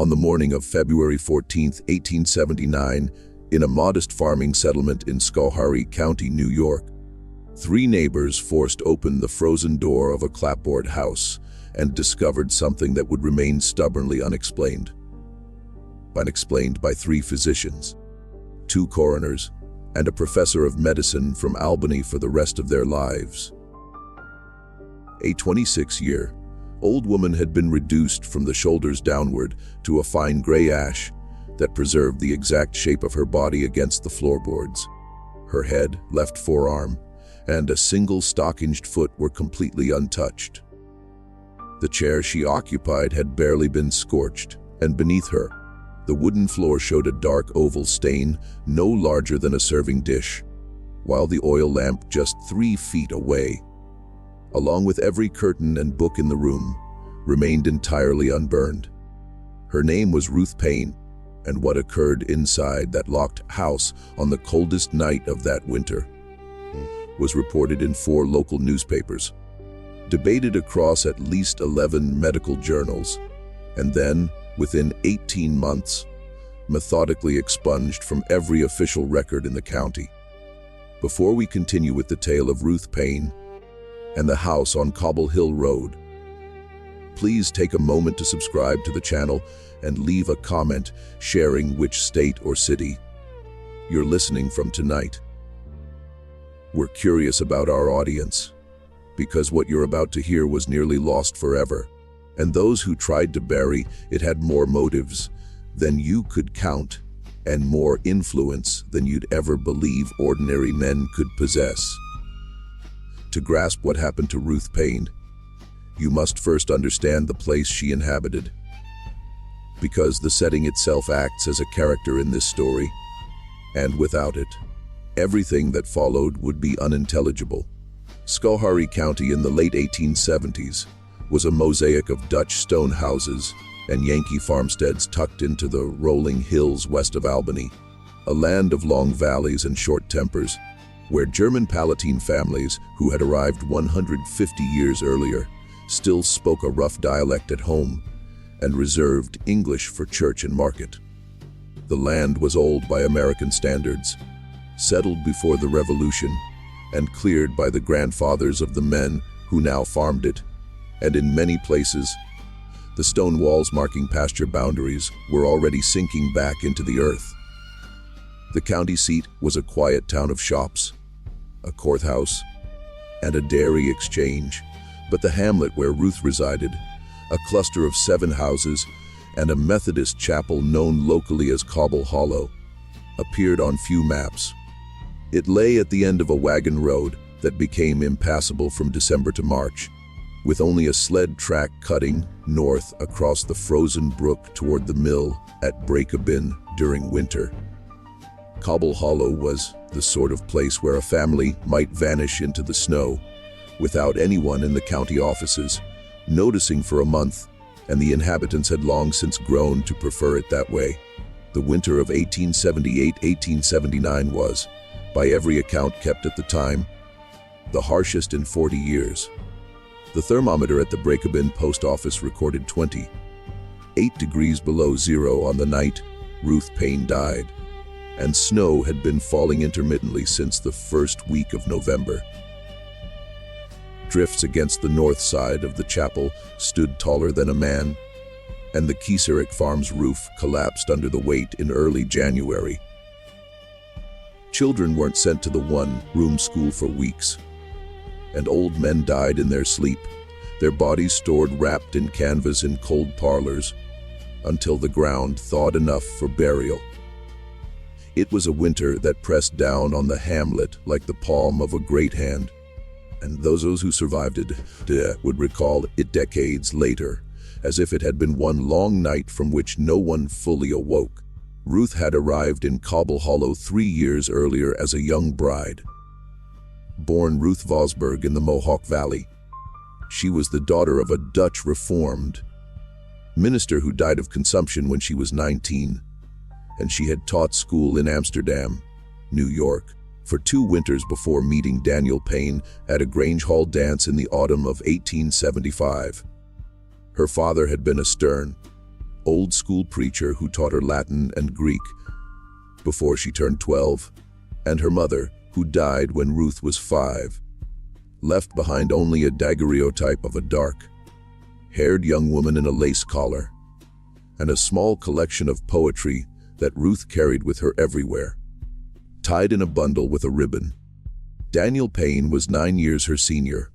On the morning of February 14, 1879, in a modest farming settlement in Schoharie County, New York, three neighbors forced open the frozen door of a clapboard house and discovered something that would remain stubbornly unexplained. Unexplained by three physicians, two coroners, and a professor of medicine from Albany for the rest of their lives. A 26-year-old woman had been reduced from the shoulders downward to a fine gray ash that preserved the exact shape of her body against the floorboards. Her head, left forearm, and a single stockinged foot were completely untouched. The chair she occupied had barely been scorched, and beneath her, the wooden floor showed a dark oval stain no larger than a serving dish, while the oil lamp just 3 feet away, along with every curtain and book in the room, remained entirely unburned. Her name was Ruth Payne, and what occurred inside that locked house on the coldest night of that winter was reported in 4 local newspapers, debated across at least 11 medical journals, and then, within 18 months, methodically expunged from every official record in the county. Before we continue with the tale of Ruth Payne and the house on Cobble Hill Road, please take a moment to subscribe to the channel and leave a comment sharing which state or city you're listening from tonight. We're curious about our audience, because what you're about to hear was nearly lost forever, and those who tried to bury it had more motives than you could count and more influence than you'd ever believe ordinary men could possess. To grasp what happened to Ruth Payne, you must first understand the place she inhabited, because the setting itself acts as a character in this story, and without it, everything that followed would be unintelligible. Schoharie County in the late 1870s was a mosaic of Dutch stone houses and Yankee farmsteads tucked into the rolling hills west of Albany, a land of long valleys and short tempers, where German Palatine families who had arrived 150 years earlier still spoke a rough dialect at home and reserved English for church and market. The land was old by American standards, settled before the Revolution, and cleared by the grandfathers of the men who now farmed it, and in many places, the stone walls marking pasture boundaries were already sinking back into the earth. The county seat was a quiet town of shops, a courthouse, and a dairy exchange, but the hamlet where Ruth resided, a cluster of 7 houses and a Methodist chapel known locally as Cobble Hollow, appeared on few maps. It lay at the end of a wagon road that became impassable from December to March, with only a sled track cutting north across the frozen brook toward the mill at Break-a-Bin during winter. Cobble Hollow was the sort of place where a family might vanish into the snow without anyone in the county offices noticing for a month, and the inhabitants had long since grown to prefer it that way. The winter of 1878-1879 was, by every account kept at the time, the harshest in 40 years. The thermometer at the Break-a-Bin post office recorded 28 degrees below zero on the night Ruth Payne died, and snow had been falling intermittently since the first week of November. Drifts against the north side of the chapel stood taller than a man, and the Schoharie Farm's roof collapsed under the weight in early January. Children weren't sent to the one-room school for weeks, and old men died in their sleep, their bodies stored wrapped in canvas in cold parlors, until the ground thawed enough for burial. It was a winter that pressed down on the hamlet like the palm of a great hand, and those who survived it would recall it decades later, as if it had been one long night from which no one fully awoke. Ruth had arrived in Cobble Hollow 3 years earlier as a young bride. Born Ruth Vosberg in the Mohawk Valley, she was the daughter of a Dutch Reformed minister who died of consumption when she was 19, and she had taught school in Amsterdam, New York, for 2 winters before meeting Daniel Payne at a Grange Hall dance in the autumn of 1875. Her father had been a stern, old-school preacher who taught her Latin and Greek before she turned 12, and her mother, who died when Ruth was 5, left behind only a daguerreotype of a dark-haired young woman in a lace collar, and a small collection of poetry that Ruth carried with her everywhere, tied in a bundle with a ribbon. Daniel Payne was 9 years her senior,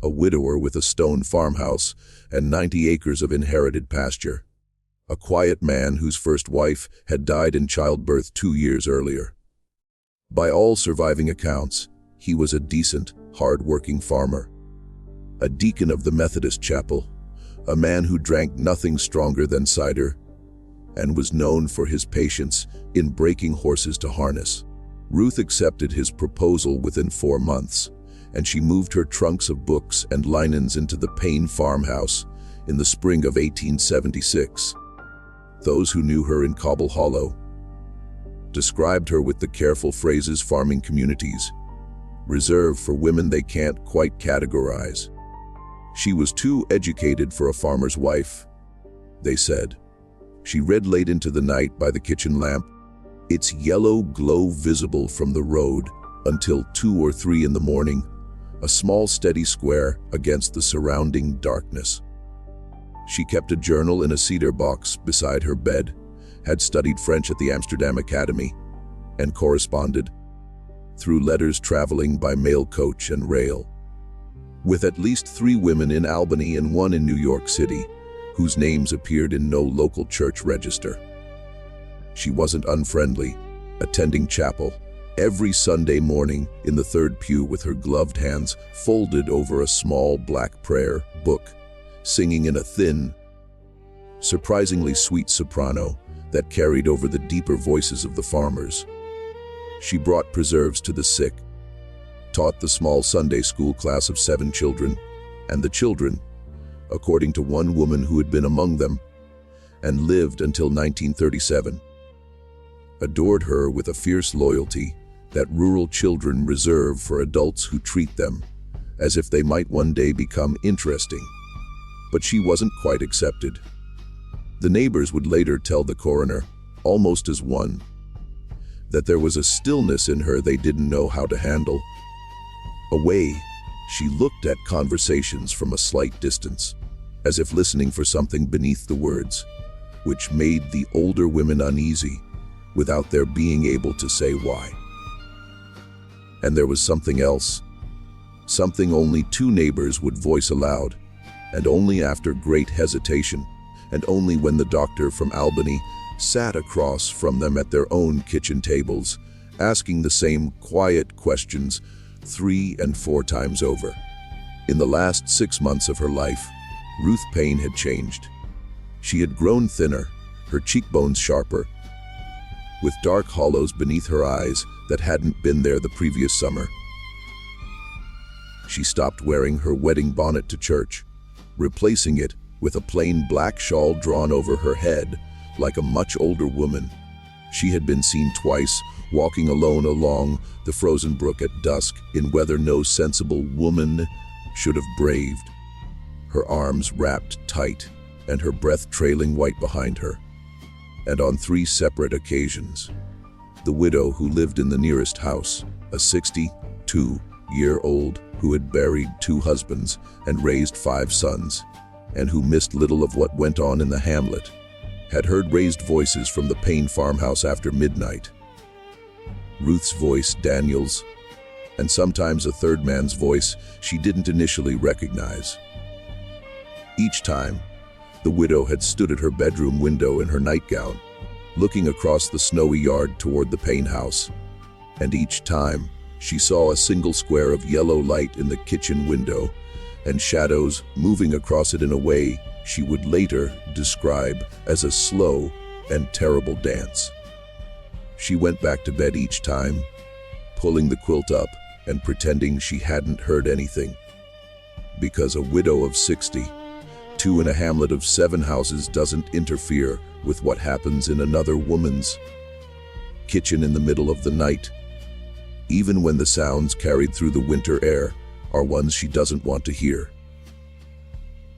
a widower with a stone farmhouse and 90 acres of inherited pasture, a quiet man whose first wife had died in childbirth 2 years earlier. By all surviving accounts, he was a decent, hard-working farmer, a deacon of the Methodist chapel, a man who drank nothing stronger than cider, and was known for his patience in breaking horses to harness. Ruth accepted his proposal within 4 months, and she moved her trunks of books and linens into the Payne farmhouse in the spring of 1876. Those who knew her in Cobble Hollow described her with the careful phrases farming communities reserve for women they can't quite categorize. She was too educated for a farmer's wife, they said. She read late into the night by the kitchen lamp, its yellow glow visible from the road until 2 or 3 in the morning, a small steady square against the surrounding darkness. She kept a journal in a cedar box beside her bed, had studied French at the Amsterdam Academy, and corresponded through letters traveling by mail coach and rail with at least 3 women in Albany and 1 in New York City, whose names appeared in no local church register. She wasn't unfriendly, attending chapel every Sunday morning in the 3rd pew with her gloved hands folded over a small black prayer book, singing in a thin, surprisingly sweet soprano that carried over the deeper voices of the farmers. She brought preserves to the sick, taught the small Sunday school class of 7 children, and the children, according to one woman who had been among them and lived until 1937, adored her with a fierce loyalty that rural children reserve for adults who treat them as if they might one day become interesting. But she wasn't quite accepted. The neighbors would later tell the coroner, almost as one, that there was a stillness in her they didn't know how to handle. Away, she looked at conversations from a slight distance, as if listening for something beneath the words, which made the older women uneasy, without their being able to say why. And there was something else, something only 2 neighbors would voice aloud, and only after great hesitation, and only when the doctor from Albany sat across from them at their own kitchen tables, asking the same quiet questions 3 and 4 times over. In the last 6 months of her life, Ruth Payne had changed. She had grown thinner, her cheekbones sharper, with dark hollows beneath her eyes that hadn't been there the previous summer. She stopped wearing her wedding bonnet to church, replacing it with a plain black shawl drawn over her head like a much older woman. She had been seen twice walking alone along the frozen brook at dusk in weather no sensible woman should have braved, her arms wrapped tight and her breath trailing white behind her. And on 3 separate occasions, the widow who lived in the nearest house, a 62-year-old who had buried 2 husbands and raised 5 sons, and who missed little of what went on in the hamlet, had heard raised voices from the Payne farmhouse after midnight. Ruth's voice, Daniel's, and sometimes a third man's voice she didn't initially recognize. Each time, the widow had stood at her bedroom window in her nightgown, looking across the snowy yard toward the Payne house, and each time she saw a single square of yellow light in the kitchen window and shadows moving across it in a way she would later describe as a slow and terrible dance. She went back to bed each time, pulling the quilt up and pretending she hadn't heard anything, because a widow of 62 in a hamlet of 7 houses doesn't interfere with what happens in another woman's kitchen in the middle of the night, even when the sounds carried through the winter air are ones she doesn't want to hear.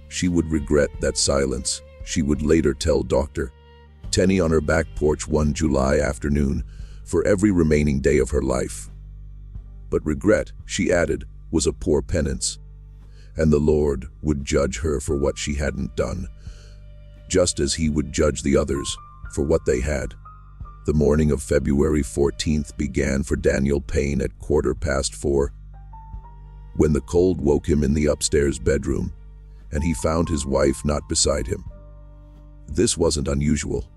She would regret that silence she would later tell Dr. Tenney on her back porch one July afternoon, for every remaining day of her life. But regret, she added, was a poor penance, and the Lord would judge her for what she hadn't done, just as he would judge the others for what they had. The morning of February 14th began for Daniel Payne at 4:15, when the cold woke him in the upstairs bedroom, and he found his wife not beside him. This wasn't unusual.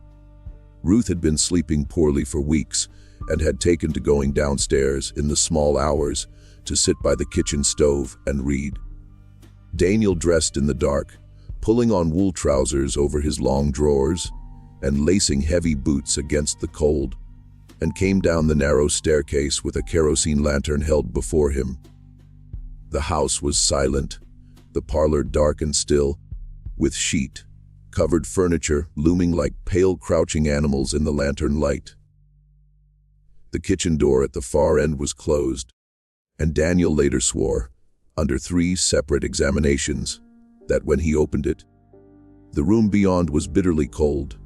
Ruth had been sleeping poorly for weeks and had taken to going downstairs in the small hours to sit by the kitchen stove and read. Daniel dressed in the dark, pulling on wool trousers over his long drawers and lacing heavy boots against the cold, and came down the narrow staircase with a kerosene lantern held before him. The house was silent, the parlor dark and still, with sheet-covered furniture looming like pale crouching animals in the lantern light. The kitchen door at the far end was closed, and Daniel later swore, under 3 separate examinations, that when he opened it, the room beyond was bitterly cold.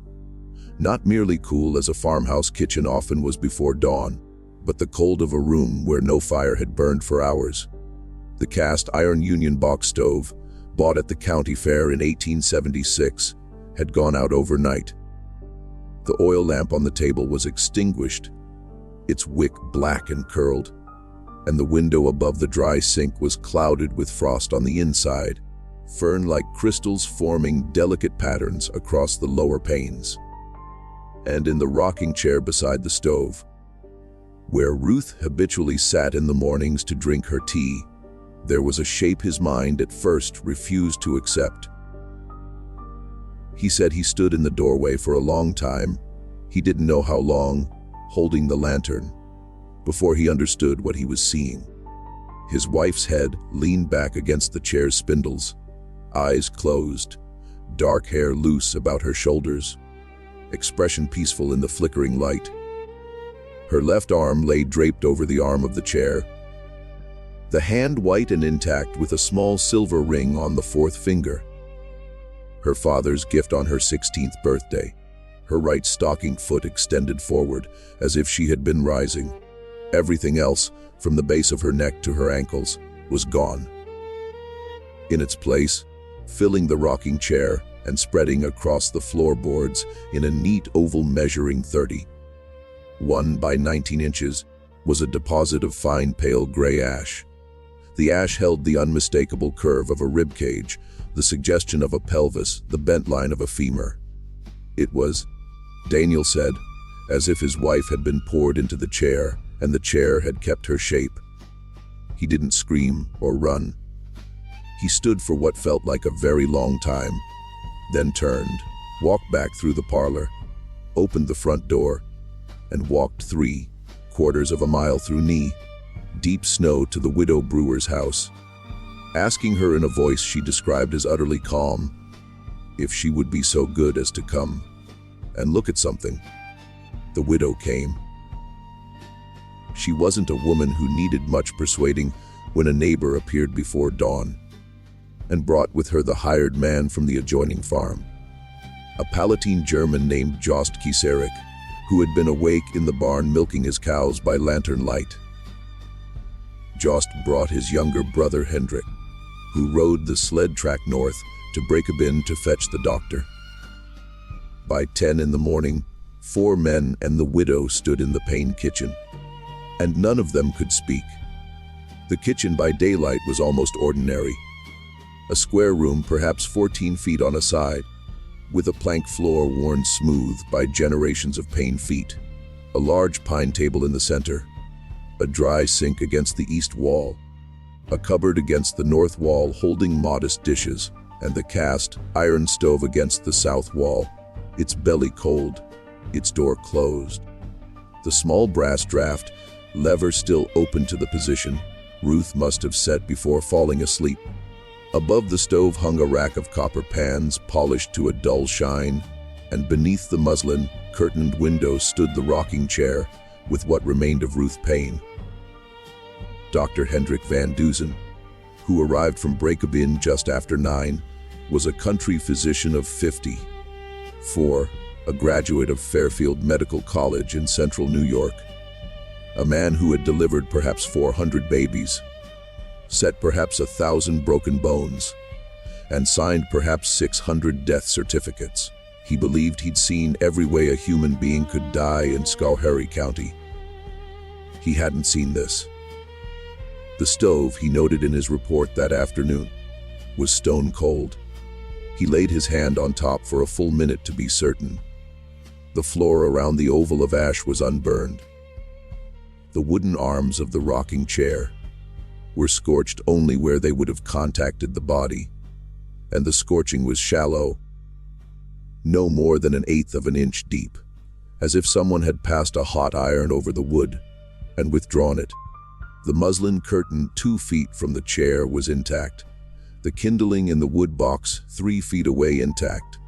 Not merely cool as a farmhouse kitchen often was before dawn, but the cold of a room where no fire had burned for hours. The cast iron Union box stove, bought at the county fair in 1876, had gone out overnight. The oil lamp on the table was extinguished, its wick black and curled, and the window above the dry sink was clouded with frost on the inside, fern-like crystals forming delicate patterns across the lower panes. And in the rocking chair beside the stove, where Ruth habitually sat in the mornings to drink her tea, there was a shape his mind at first refused to accept. He said he stood in the doorway for a long time, he didn't know how long, holding the lantern, before he understood what he was seeing. His wife's head leaned back against the chair's spindles, eyes closed, dark hair loose about her shoulders, expression peaceful in the flickering light. Her left arm lay draped over the arm of the chair, the hand white and intact with a small silver ring on the 4th finger. Her father's gift on her 16th birthday. Her right stocking foot extended forward, as if she had been rising. Everything else, from the base of her neck to her ankles, was gone. In its place, filling the rocking chair and spreading across the floorboards in a neat oval measuring 31 by 19 inches, was a deposit of fine pale gray ash. The ash held the unmistakable curve of a rib cage, the suggestion of a pelvis, the bent line of a femur. It was, Daniel said, as if his wife had been poured into the chair, and the chair had kept her shape. He didn't scream or run. He stood for what felt like a very long time, then turned, walked back through the parlor, opened the front door, and walked 3/4 of a mile through knee-deep snow to the widow brewer's house, asking her in a voice she described as utterly calm, if she would be so good as to come and look at something. The widow came. She wasn't a woman who needed much persuading when a neighbor appeared before dawn and brought with her the hired man from the adjoining farm, a Palatine German named Jost Kieserik, who had been awake in the barn milking his cows by lantern light. Jost brought his younger brother Hendrik, who rode the sled track north to Breakabin to fetch the doctor. By 10 in the morning, 4 men and the widow stood in the Payne kitchen, and none of them could speak. The kitchen by daylight was almost ordinary. A square room perhaps 14 feet on a side, with a plank floor worn smooth by generations of Payne feet, a large pine table in the center, a dry sink against the east wall, a cupboard against the north wall holding modest dishes, and the cast iron stove against the south wall, its belly cold, its door closed. The small brass draft lever still open to the position Ruth must have set before falling asleep. Above the stove hung a rack of copper pans polished to a dull shine, and beneath the muslin, curtained window stood the rocking chair with what remained of Ruth Payne. Dr. Hendrik van Duzen, who arrived from Breakabin just after 9, was a country physician of 50. 4. A graduate of Fairfield Medical College in central New York. A man who had delivered perhaps 400 babies, set perhaps 1,000 broken bones, and signed perhaps 600 death certificates. He believed he'd seen every way a human being could die in Schoharie County. He hadn't seen this. The stove, he noted in his report that afternoon, was stone cold. He laid his hand on top for a full minute to be certain. The floor around the oval of ash was unburned. The wooden arms of the rocking chair were scorched only where they would have contacted the body, and the scorching was shallow, no more than 1/8 of an inch deep, as if someone had passed a hot iron over the wood and withdrawn it. The muslin curtain 2 feet from the chair was intact, the kindling in the wood box 3 feet away intact,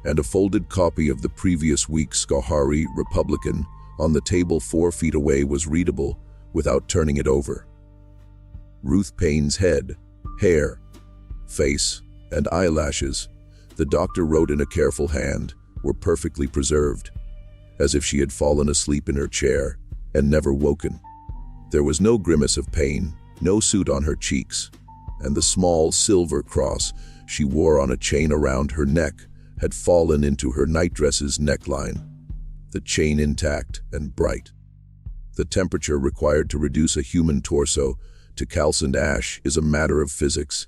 and a folded copy of the previous week's Schoharie Republican on the table 4 feet away was readable without turning it over. Ruth Payne's head, hair, face, and eyelashes, the doctor wrote in a careful hand, were perfectly preserved, as if she had fallen asleep in her chair and never woken. There was no grimace of pain, no soot on her cheeks, and the small silver cross she wore on a chain around her neck had fallen into her nightdress's neckline, the chain intact and bright. The temperature required to reduce a human torso to calcined ash is a matter of physics,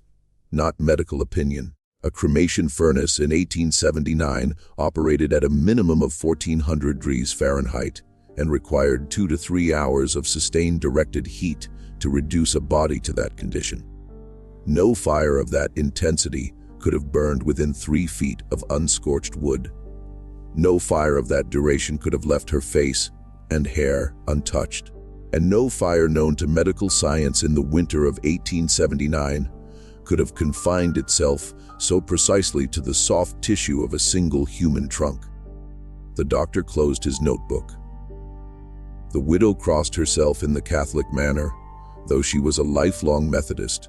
not medical opinion. A cremation furnace in 1879 operated at a minimum of 1400 degrees Fahrenheit and required 2 to 3 hours of sustained directed heat to reduce a body to that condition. No fire of that intensity could have burned within 3 feet of unscorched wood. No fire of that duration could have left her face and hair untouched. And no fire known to medical science in the winter of 1879 could have confined itself so precisely to the soft tissue of a single human trunk. The doctor closed his notebook. The widow crossed herself in the Catholic manner, though she was a lifelong Methodist,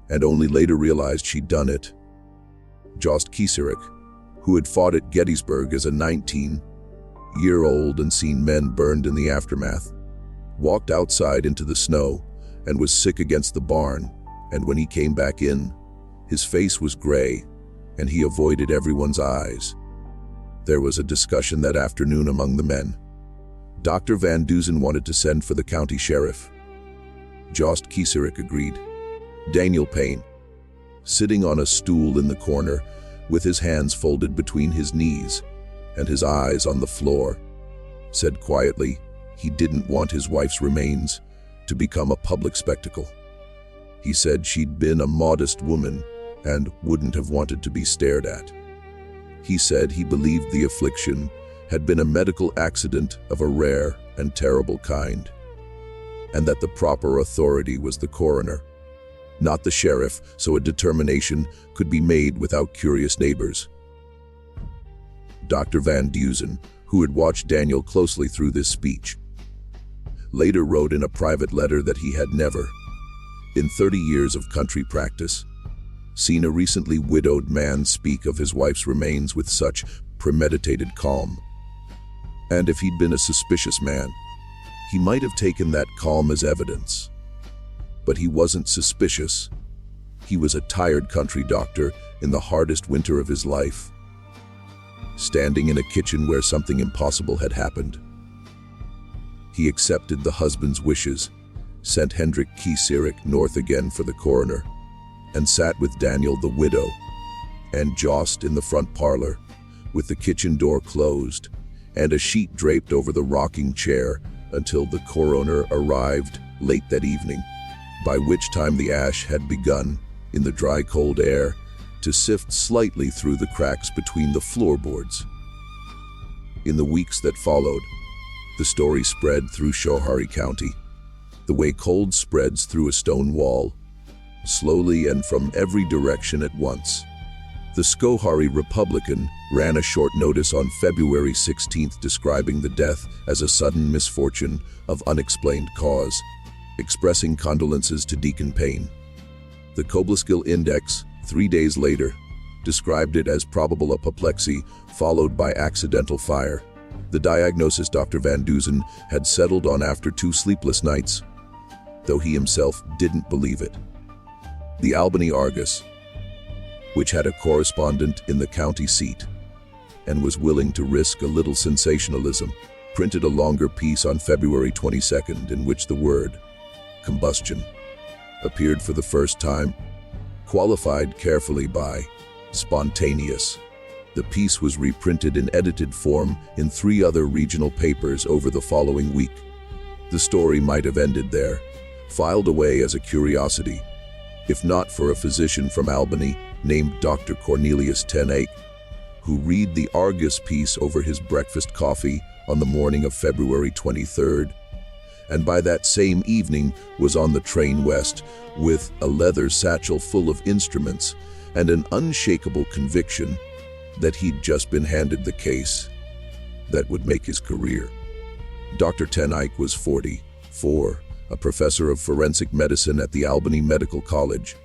and only later realized she'd done it. Jost Kieserick, who had fought at Gettysburg as a 19-year-old and seen men burned in the aftermath, walked outside into the snow and was sick against the barn, and when he came back in, his face was gray and he avoided everyone's eyes. There was a discussion that afternoon among the men. Dr. Van Dusen wanted to send for the county sheriff. Jost Kieserick agreed. Daniel Payne, sitting on a stool in the corner with his hands folded between his knees and his eyes on the floor, said quietly he didn't want his wife's remains to become a public spectacle. He said she'd been a modest woman and wouldn't have wanted to be stared at. He said he believed the affliction had been a medical accident of a rare and terrible kind, and that the proper authority was the coroner, not the sheriff, so a determination could be made without curious neighbors. Dr. Van Dusen, who had watched Daniel closely through this speech, later wrote in a private letter that he had never, in 30 years of country practice, seen a recently widowed man speak of his wife's remains with such premeditated calm. And if he'd been a suspicious man, he might have taken that calm as evidence. But he wasn't suspicious. He was a tired country doctor in the hardest winter of his life, standing in a kitchen where something impossible had happened. He accepted the husband's wishes, sent Hendrik Kieserick north again for the coroner, and sat with Daniel the widow and Jost in the front parlor, with the kitchen door closed and a sheet draped over the rocking chair until the coroner arrived late that evening, by which time the ash had begun, in the dry cold air, to sift slightly through the cracks between the floorboards. In the weeks that followed, the story spread through Schoharie County, the way cold spreads through a stone wall, slowly and from every direction at once. The Schoharie Republican ran a short notice on February 16th describing the death as a sudden misfortune of unexplained cause, expressing condolences to Deacon Payne. The Combustion Index, 3 days later, described it as probable apoplexy followed by accidental fire. The diagnosis Dr. Van Dusen had settled on after 2 sleepless nights, though he himself didn't believe it. The Albany Argus, which had a correspondent in the county seat and was willing to risk a little sensationalism, printed a longer piece on February 22nd in which the word combustion appeared for the first time, qualified carefully by spontaneous. The piece was reprinted in edited form in 3 other regional papers over the following week. The story might have ended there, filed away as a curiosity, if not for a physician from Albany named Dr. Cornelius Ten Eyck, who read the Argus piece over his breakfast coffee on the morning of February 23rd, and by that same evening was on the train west with a leather satchel full of instruments and an unshakable conviction that he'd just been handed the case that would make his career. Dr. Ten Eyck was 44, a professor of forensic medicine at the Albany Medical College,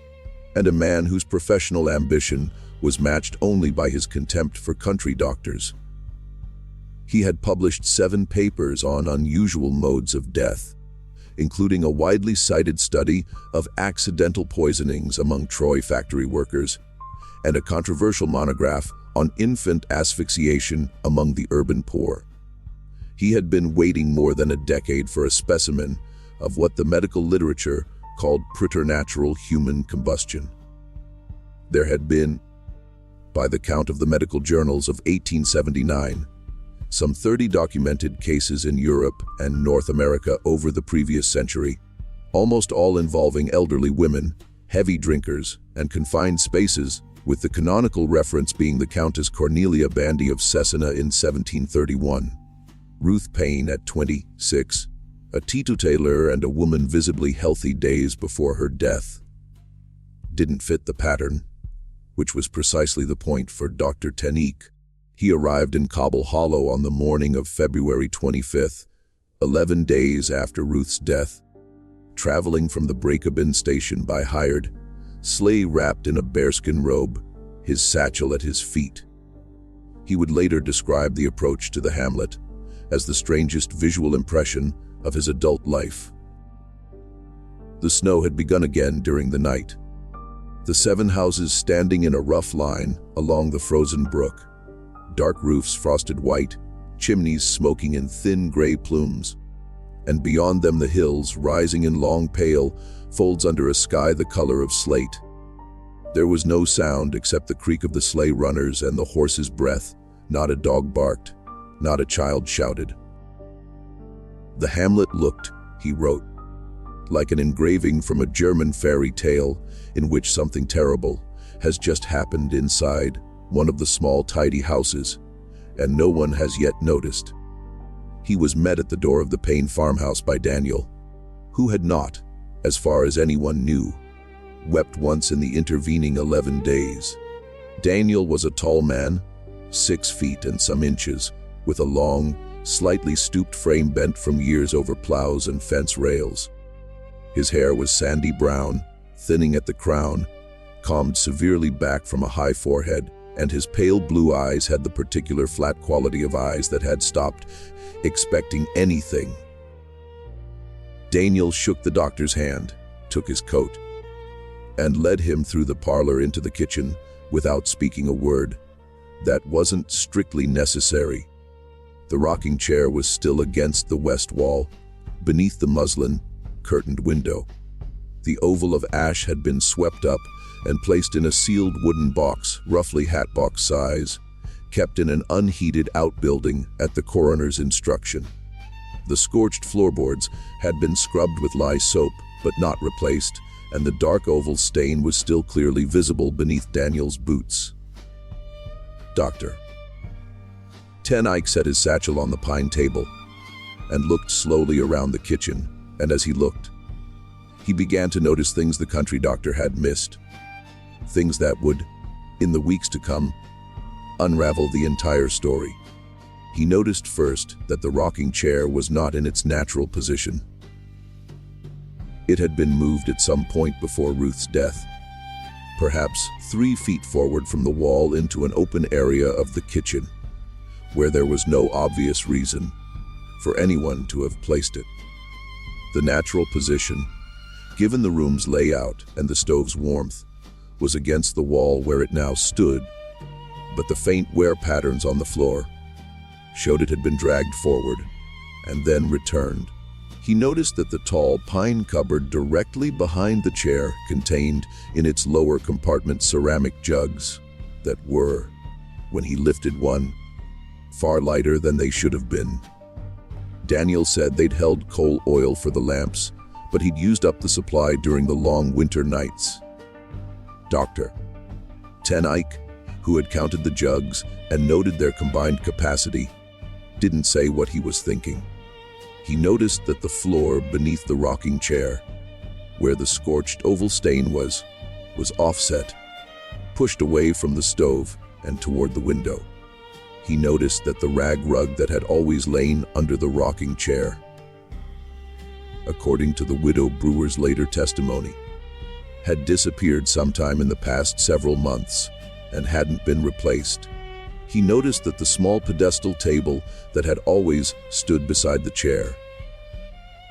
and a man whose professional ambition was matched only by his contempt for country doctors. He had published 7 papers on unusual modes of death, including a widely cited study of accidental poisonings among Troy factory workers, and a controversial monograph on infant asphyxiation among the urban poor. He had been waiting more than a decade for a specimen of what the medical literature called preternatural human combustion. There had been, by the count of the medical journals of 1879, some 30 documented cases in Europe and North America over the previous century, almost all involving elderly women, heavy drinkers, and confined spaces, with the canonical reference being the Countess Cornelia Bandy of Cesena in 1731. Ruth Payne at 26, a teetotaler and a woman visibly healthy days before her death, didn't fit the pattern, which was precisely the point for Dr. Ten Eyck. He arrived in Cobble Hollow on the morning of February 25th, 11 days after Ruth's death, traveling from the Breakabin station by hired sleigh wrapped in a bearskin robe, his satchel at his feet. He would later describe the approach to the hamlet as the strangest visual impression of his adult life. The snow had begun again during the night. The 7 houses standing in a rough line along the frozen brook, dark roofs frosted white, chimneys smoking in thin gray plumes, and beyond them the hills rising in long pale folds under a sky the color of slate. There was no sound except the creak of the sleigh runners and the horse's breath. Not a dog barked, not a child shouted. The hamlet looked, he wrote, like an engraving from a German fairy tale in which something terrible has just happened inside one of the small tidy houses, and no one has yet noticed. He was met at the door of the Payne farmhouse by Daniel, who had not, as far as anyone knew, wept once in the intervening 11 days. Daniel was a tall man, 6 feet and some inches, with a long, slightly stooped frame bent from years over plows and fence rails. His hair was sandy brown, thinning at the crown, combed severely back from a high forehead, and his pale blue eyes had the particular flat quality of eyes that had stopped expecting anything. Daniel shook the doctor's hand, took his coat, and led him through the parlor into the kitchen without speaking a word. That wasn't strictly necessary. The rocking chair was still against the west wall, beneath the muslin, curtained window. The oval of ash had been swept up and placed in a sealed wooden box, roughly hat-box size, kept in an unheated outbuilding at the coroner's instruction. The scorched floorboards had been scrubbed with lye soap, but not replaced, and the dark oval stain was still clearly visible beneath Daniel's boots. Doctor. Ten Eyck set his satchel on the pine table and looked slowly around the kitchen, and as he looked, he began to notice things the country doctor had missed. Things that would, in the weeks to come, unravel the entire story. He noticed first that the rocking chair was not in its natural position. It had been moved at some point before Ruth's death. perhaps 3 feet forward from the wall into an open area of the kitchen, where there was no obvious reason for anyone to have placed it. The natural position, given the room's layout and the stove's warmth, was against the wall where it now stood, but the faint wear patterns on the floor showed it had been dragged forward and then returned. He noticed that the tall pine cupboard directly behind the chair contained in its lower compartment ceramic jugs that were, when he lifted one, far lighter than they should have been. Daniel said they'd held coal oil for the lamps, but he'd used up the supply during the long winter nights. Dr. Ten Eyck, who had counted the jugs and noted their combined capacity, didn't say what he was thinking. He noticed that the floor beneath the rocking chair, where the scorched oval stain was offset, pushed away from the stove and toward the window. He noticed that the rag rug that had always lain under the rocking chair, according to the widow brewer's later testimony, had disappeared sometime in the past several months and hadn't been replaced. He noticed that the small pedestal table that had always stood beside the chair,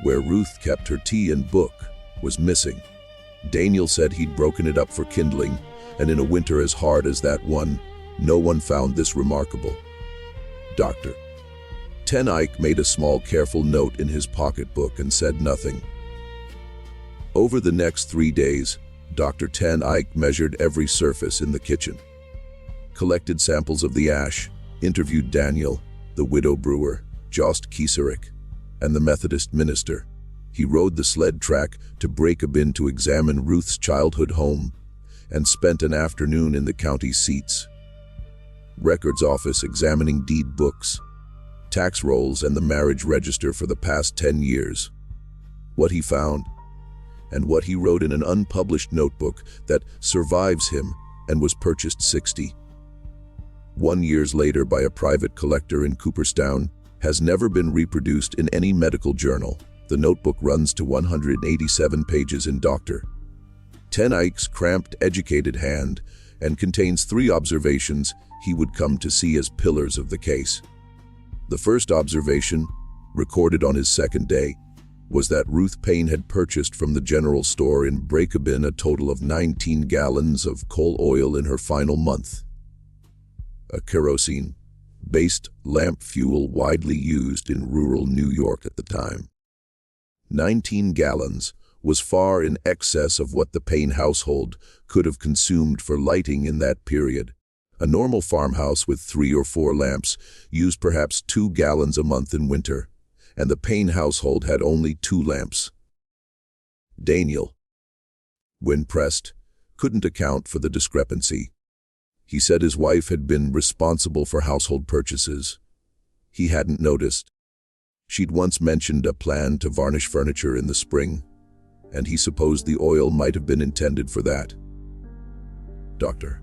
where Ruth kept her tea and book, was missing. Daniel said he'd broken it up for kindling, and in a winter as hard as that one, no one found this remarkable. Dr. Ten Eyck made a small, careful note in his pocketbook and said nothing. Over the next 3 days, Dr. Ten Eyck measured every surface in the kitchen, collected samples of the ash, interviewed Daniel, the widow brewer, Jost Kieserik, and the Methodist minister. He rode the sled track to Breakabin to examine Ruth's childhood home, and spent an afternoon in the county seats, records office examining deed books, tax rolls, and the marriage register for the past 10 years. What he found, and what he wrote in an unpublished notebook that survives him and was purchased 61 years later by a private collector in Cooperstown, has never been reproduced in any medical journal. The notebook runs to 187 pages in Dr. Ten Eyck's cramped, educated hand and contains 3 observations he would come to see as pillars of the case. The first observation, recorded on his second day, was that Ruth Payne had purchased from the general store in Breakabin a total of 19 gallons of coal oil in her final month, a kerosene-based lamp fuel widely used in rural New York at the time. 19 gallons was far in excess of what the Payne household could have consumed for lighting in that period. A normal farmhouse with 3 or 4 lamps used perhaps 2 gallons a month in winter, and the Payne household had only 2 lamps. Daniel, when pressed, couldn't account for the discrepancy. He said his wife had been responsible for household purchases. He hadn't noticed. She'd once mentioned a plan to varnish furniture in the spring, and he supposed the oil might have been intended for that. Dr.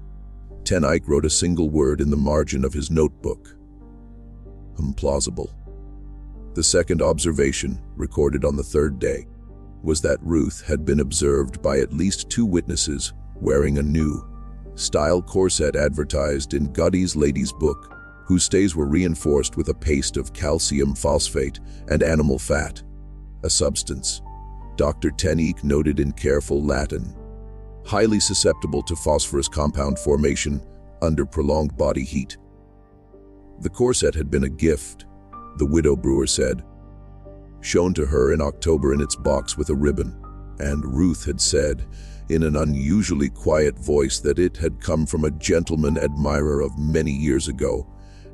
Ten Eyck wrote a single word in the margin of his notebook: implausible. The second observation, recorded on the 3rd day, was that Ruth had been observed by at least 2 witnesses wearing a new style corset advertised in Godey's Lady's Book, whose stays were reinforced with a paste of calcium phosphate and animal fat, a substance, Dr. Ten Eyck noted in careful Latin, highly susceptible to phosphorus compound formation under prolonged body heat. The corset had been a gift, the widow brewer said, shown to her in October in its box with a ribbon, and Ruth had said, in an unusually quiet voice, that it had come from a gentleman admirer of many years ago,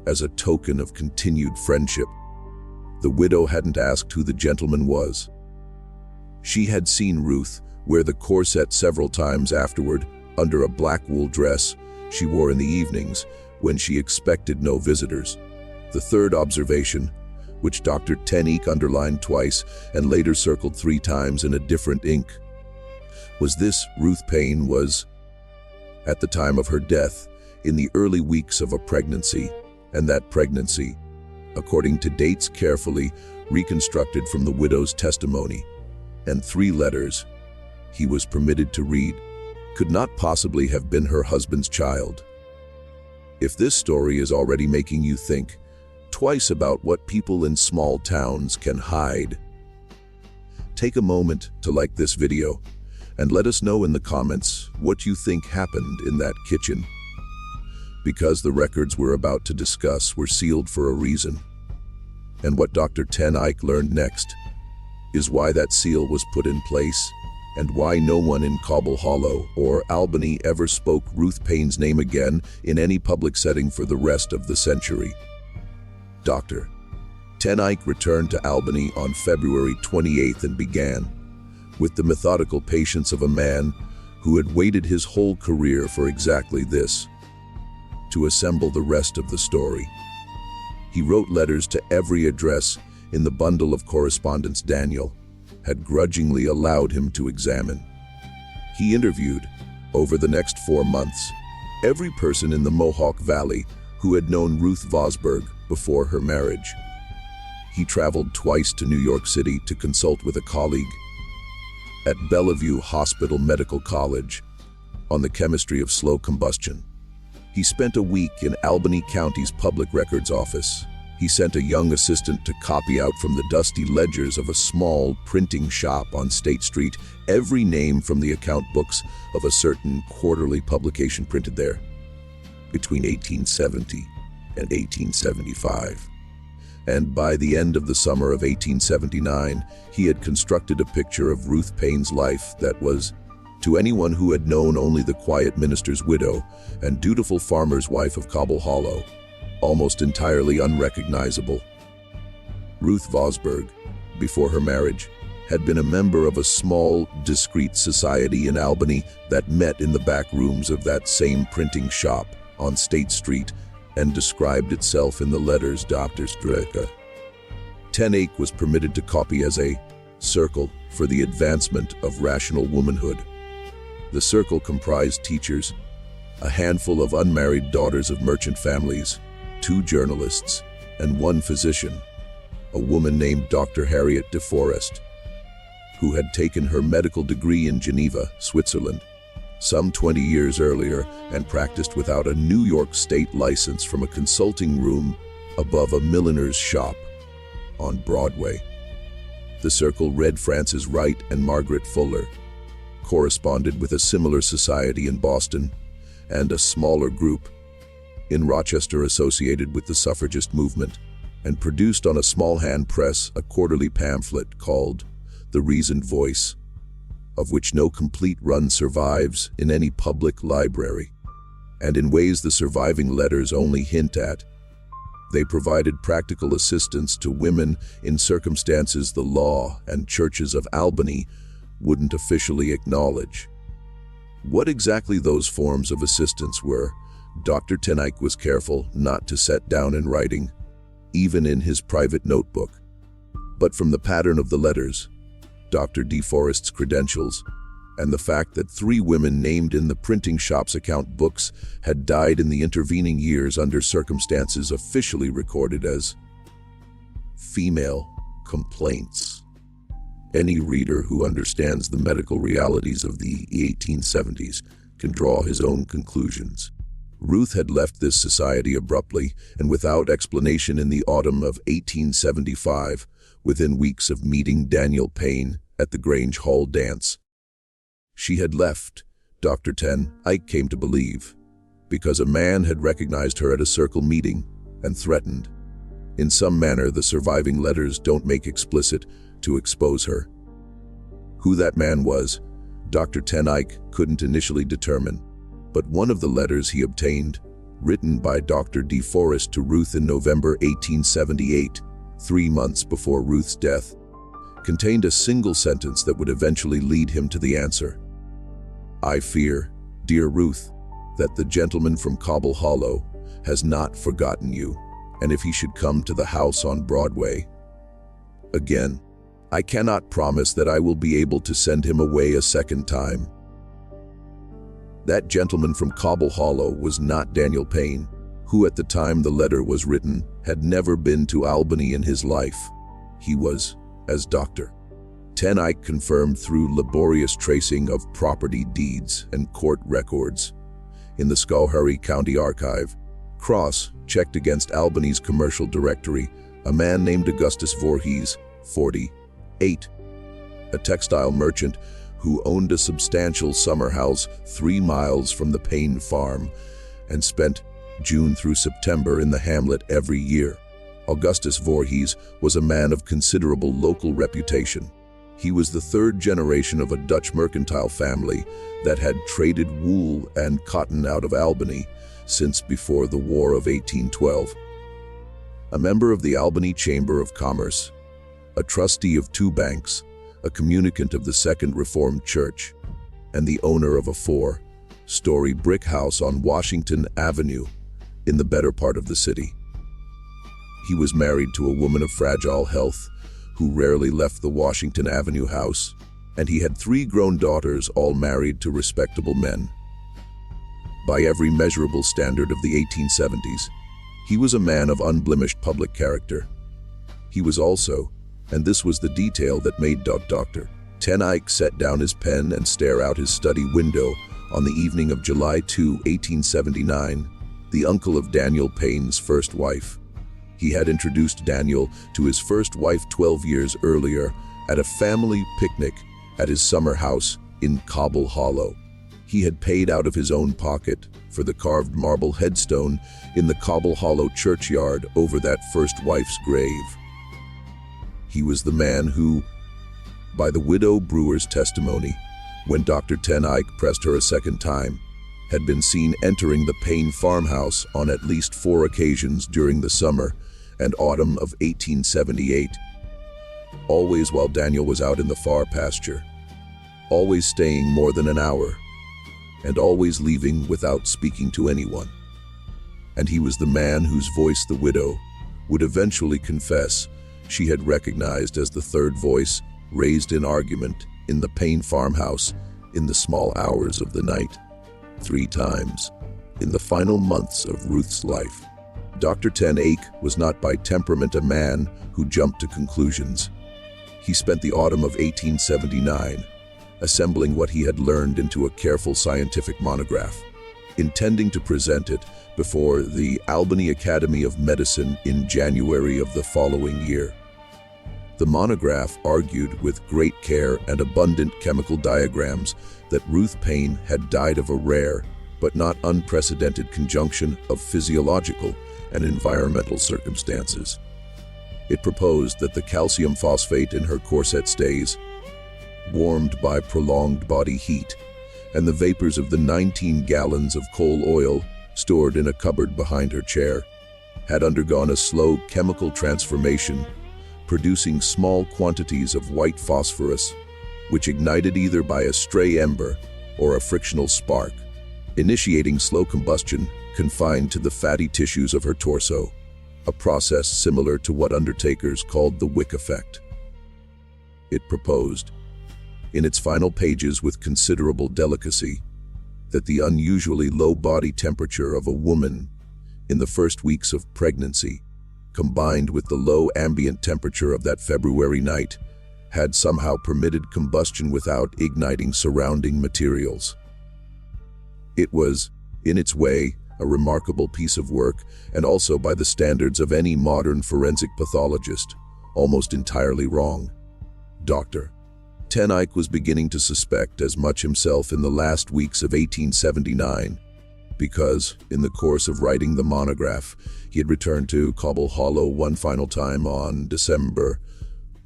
as a token of continued friendship. The widow hadn't asked who the gentleman was. She had seen Ruth wear the corset several times afterward under a black wool dress she wore in the evenings when she expected no visitors. The third observation, which Dr. Ten Eyck underlined twice and later circled 3 times in a different ink, was this: Ruth Payne was, at the time of her death, in the early weeks of a pregnancy, and that pregnancy, according to dates carefully reconstructed from the widow's testimony, and 3 letters he was permitted to read, could not possibly have been her husband's child. If this story is already making you think twice about what people in small towns can hide, take a moment to like this video and let us know in the comments what you think happened in that kitchen. Because the records we're about to discuss were sealed for a reason. And what Dr. Ten Eyck learned next is why that seal was put in place and why no one in Cobble Hollow or Albany ever spoke Ruth Payne's name again in any public setting for the rest of the century. Dr. Ten Eyck returned to Albany on February 28th and began, with the methodical patience of a man who had waited his whole career for exactly this, to assemble the rest of the story. He wrote letters to every address in the bundle of correspondence Daniel had grudgingly allowed him to examine. He interviewed, over the next 4 months, every person in the Mohawk Valley who had known Ruth Vosburgh before her marriage. He traveled twice to New York City to consult with a colleague at Bellevue Hospital Medical College on the chemistry of slow combustion. He spent a week in Albany County's Public Records Office. He sent a young assistant to copy out from the dusty ledgers of a small printing shop on State Street every name from the account books of a certain quarterly publication printed there between 1870 and 1875. And by the end of the summer of 1879, he had constructed a picture of Ruth Payne's life that was, to anyone who had known only the quiet minister's widow and dutiful farmer's wife of Cobble Hollow, almost entirely unrecognizable. Ruth Vosburgh, before her marriage, had been a member of a small, discreet society in Albany that met in the back rooms of that same printing shop on State Street and described itself in the letters Dr. Streka. Ten Eyck was permitted to copy as a circle for the advancement of rational womanhood. The circle comprised teachers, a handful of unmarried daughters of merchant families, 2 journalists, and 1 physician, a woman named Dr. Harriet de Forest, who had taken her medical degree in Geneva, Switzerland, some 20 years earlier and practiced without a New York State license from a consulting room above a milliner's shop on Broadway. The circle read Frances Wright and Margaret Fuller, corresponded with a similar society in Boston, and a smaller group in Rochester associated with the suffragist movement, and produced on a small hand press a quarterly pamphlet called The Reasoned Voice, of which no complete run survives in any public library, and in ways the surviving letters only hint at. They provided practical assistance to women in circumstances the law and churches of Albany wouldn't officially acknowledge. What exactly those forms of assistance were, Dr. Ten Eyck was careful not to set down in writing, even in his private notebook. But from the pattern of the letters, Dr. de Forest's credentials, and the fact that 3 women named in the printing shop's account books had died in the intervening years under circumstances officially recorded as female complaints. Any reader who understands the medical realities of the 1870s can draw his own conclusions. Ruth had left this society abruptly and without explanation in the autumn of 1875, within weeks of meeting Daniel Payne at the Grange Hall dance. She had left, Dr. Ten Eyck came to believe, because a man had recognized her at a circle meeting and threatened, in some manner the surviving letters don't make explicit, to expose her. Who that man was, Dr. Ten Eyck couldn't initially determine, but one of the letters he obtained, written by Dr. de Forest to Ruth in November 1878, 3 months before Ruth's death, contained a single sentence that would eventually lead him to the answer. I fear, dear Ruth, that the gentleman from Cobble Hollow has not forgotten you, and if he should come to the house on Broadway again, I cannot promise that I will be able to send him away a second time. That gentleman from Cobble Hollow was not Daniel Payne, who at the time the letter was written had never been to Albany in his life. He was, as Dr. Ten Eyck confirmed through laborious tracing of property deeds and court records. In the Schoharie County archive, Cross checked against Albany's commercial directory a man named Augustus Voorhees, 48, a textile merchant who owned a substantial summer house 3 miles from the Payne farm and spent June through September in the hamlet every year. Augustus Voorhees was a man of considerable local reputation. He was the third generation of a Dutch mercantile family that had traded wool and cotton out of Albany since before the War of 1812. A member of the Albany Chamber of Commerce, a trustee of 2 banks, a communicant of the Second Reformed Church, and the owner of a 4-story brick house on Washington Avenue in the better part of the city. He was married to a woman of fragile health who rarely left the Washington Avenue house, and he had 3 grown daughters, all married to respectable men. By every measurable standard of the 1870s, he was a man of unblemished public character. He was also, and this was the detail that made Dr. Ten Eyck set down his pen and stare out his study window on the evening of July 2, 1879, the uncle of Daniel Payne's first wife. He had introduced Daniel to his first wife 12 years earlier at a family picnic at his summer house in Cobble Hollow. He had paid out of his own pocket for the carved marble headstone in the Cobble Hollow churchyard over that first wife's grave. He was the man who, by the widow Brewer's testimony, when Dr. Ten Eyck pressed her a second time, had been seen entering the Payne farmhouse on at least 4 occasions during the summer and autumn of 1878, always while Daniel was out in the far pasture, always staying more than an hour, and always leaving without speaking to anyone. And he was the man whose voice the widow would eventually confess she had recognized as the third voice raised in argument in the Payne farmhouse in the small hours of the night, 3 times in the final months of Ruth's life. Dr. Ten Eyck was not by temperament a man who jumped to conclusions. He spent the autumn of 1879 assembling what he had learned into a careful scientific monograph, intending to present it before the Albany Academy of Medicine in January of the following year. The monograph argued with great care and abundant chemical diagrams that Ruth Payne had died of a rare but not unprecedented conjunction of physiological and environmental circumstances. It proposed that the calcium phosphate in her corset stays, warmed by prolonged body heat, and the vapors of the 19 gallons of coal oil stored in a cupboard behind her chair, had undergone a slow chemical transformation, producing small quantities of white phosphorus, which ignited either by a stray ember or a frictional spark, initiating slow combustion confined to the fatty tissues of her torso, a process similar to what undertakers called the wick effect. It proposed, in its final pages with considerable delicacy, that the unusually low body temperature of a woman in the first weeks of pregnancy, combined with the low ambient temperature of that February night, had somehow permitted combustion without igniting surrounding materials. It was, in its way, a remarkable piece of work, and also by the standards of any modern forensic pathologist, almost entirely wrong. Dr. Ten Eyck was beginning to suspect as much himself in the last weeks of 1879, because, in the course of writing the monograph, he had returned to Cobble Hollow one final time on December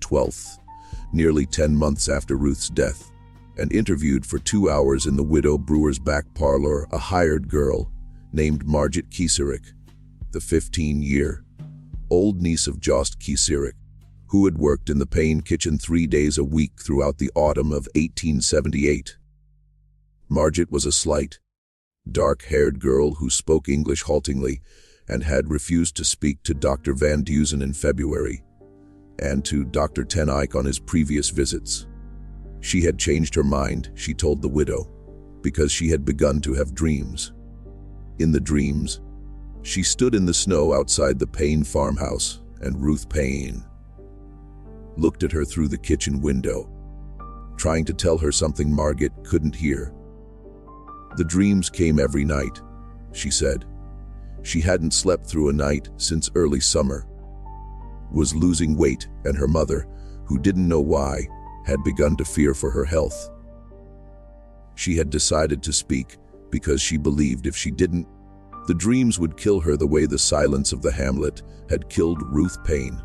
12th, nearly 10 months after Ruth's death, and interviewed for 2 hours in the widow Brewer's back parlor a hired girl named Margit Kieserick, the 15-year-old niece of Jost Kieserick, who had worked in the Payne kitchen 3 days a week throughout the autumn of 1878. Margit was a slight, dark-haired girl who spoke English haltingly and had refused to speak to Dr. Van Dusen in February and to Dr. Ten Eyck on his previous visits. She had changed her mind, she told the widow, because she had begun to have dreams. In the dreams, she stood in the snow outside the Payne farmhouse, and Ruth Payne looked at her through the kitchen window. trying to tell her something Margaret couldn't hear. The dreams came every night, she said. She hadn't slept through a night since early summer, was losing weight, and her mother, who didn't know why, had begun to fear for her health. She had decided to speak because she believed if she didn't, the dreams would kill her the way the silence of the hamlet had killed Ruth Payne.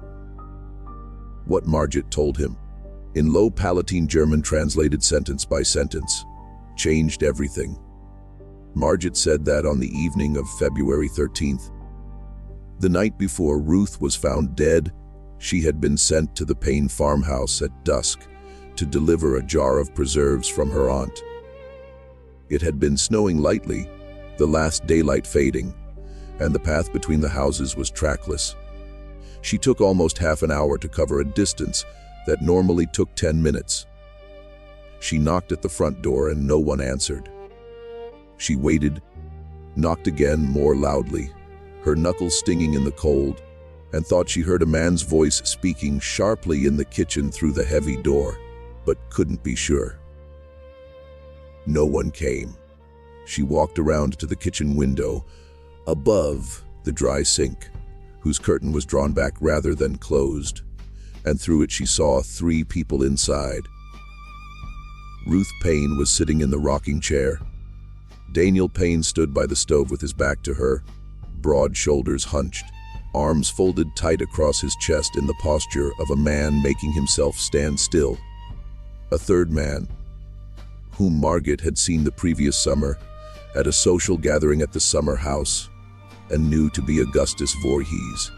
What Margaret told him, in low Palatine German translated sentence by sentence, changed everything. Margaret said that on the evening of February 13th, the night before Ruth was found dead, she had been sent to the Payne farmhouse at dusk to deliver a jar of preserves from her aunt. It had been snowing lightly, the last daylight fading, and the path between the houses was trackless. She took almost half an hour to cover a distance that normally took 10 minutes. She knocked at the front door and no one answered. She waited, knocked again more loudly, her knuckles stinging in the cold, and thought she heard a man's voice speaking sharply in the kitchen through the heavy door, but couldn't be sure. No one came. She walked around to the kitchen window, above the dry sink, whose curtain was drawn back rather than closed, and through it she saw 3 people inside. Ruth Payne was sitting in the rocking chair. Daniel Payne stood by the stove with his back to her, broad shoulders hunched, arms folded tight across his chest in the posture of a man making himself stand still. A third man, whom Margaret had seen the previous summer at a social gathering at the summer house and knew to be Augustus Voorhees,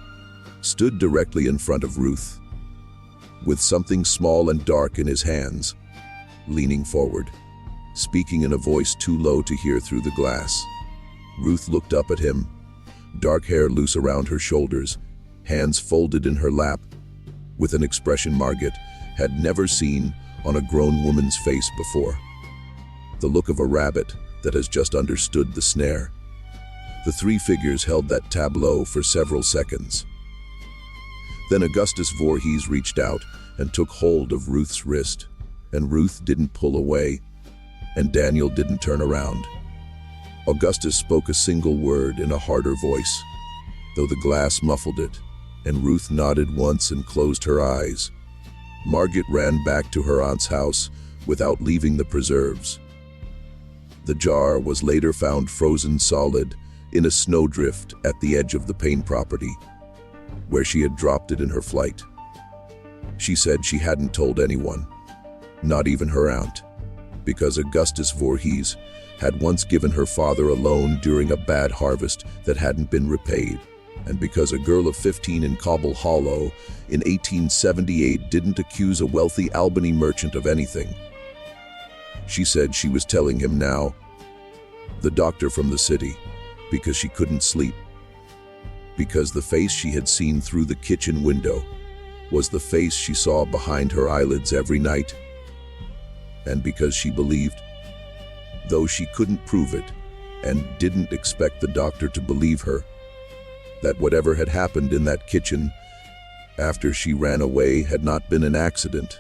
stood directly in front of Ruth, with something small and dark in his hands, leaning forward, speaking in a voice too low to hear through the glass. Ruth looked up at him, dark hair loose around her shoulders, hands folded in her lap, with an expression Margaret had never seen on a grown woman's face before. The look of a rabbit that has just understood the snare. The 3 figures held that tableau for several seconds. Then Augustus Voorhees reached out and took hold of Ruth's wrist, and Ruth didn't pull away, and Daniel didn't turn around. Augustus spoke a single word in a harder voice, though the glass muffled it, and Ruth nodded once and closed her eyes. Margaret ran back to her aunt's house without leaving the preserves. The jar was later found frozen solid in a snowdrift at the edge of the Payne property, where she had dropped it in her flight. She said she hadn't told anyone, not even her aunt, because Augustus Voorhees had once given her father a loan during a bad harvest that hadn't been repaid, and because a girl of 15 in Cobble Hollow in 1878 didn't accuse a wealthy Albany merchant of anything. She said she was telling him now, the doctor from the city, because she couldn't sleep, because the face she had seen through the kitchen window was the face she saw behind her eyelids every night, and because she believed, though she couldn't prove it and didn't expect the doctor to believe her, that whatever had happened in that kitchen after she ran away had not been an accident,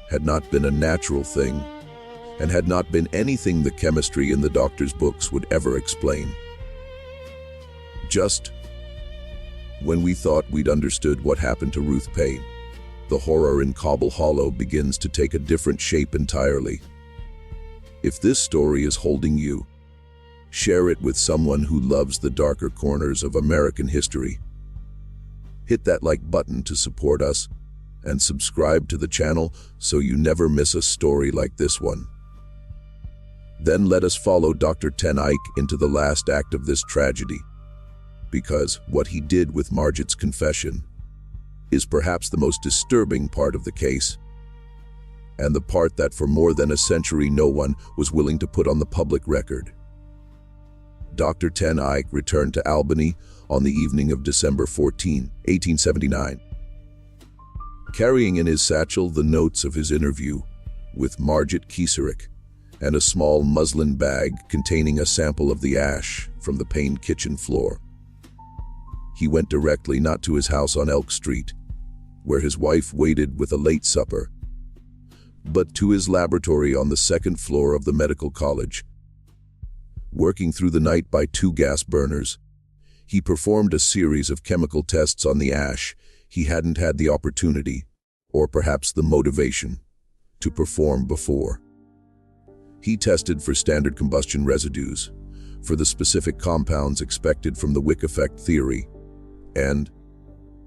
had not been a natural thing, and had not been anything the chemistry in the doctor's books would ever explain. Just when we thought we'd understood what happened to Ruth Payne, the horror in Cobble Hollow begins to take a different shape entirely. If this story is holding you, share it with someone who loves the darker corners of American history. Hit that like button to support us, and subscribe to the channel so you never miss a story like this one. Then let us follow Dr. Ten Eyck into the last act of this tragedy, because what he did with Margaret's confession is perhaps the most disturbing part of the case, and the part that for more than a century no one was willing to put on the public record. Dr. Ten Eyck returned to Albany on the evening of December 14, 1879, carrying in his satchel the notes of his interview with Margaret Kieserick and a small muslin bag containing a sample of the ash from the Payne kitchen floor. He went directly not to his house on Elk Street, where his wife waited with a late supper, but to his laboratory on the second floor of the medical college. Working through the night by 2 gas burners, he performed a series of chemical tests on the ash he hadn't had the opportunity, or perhaps the motivation, to perform before. He tested for standard combustion residues, for the specific compounds expected from the wick effect theory, and,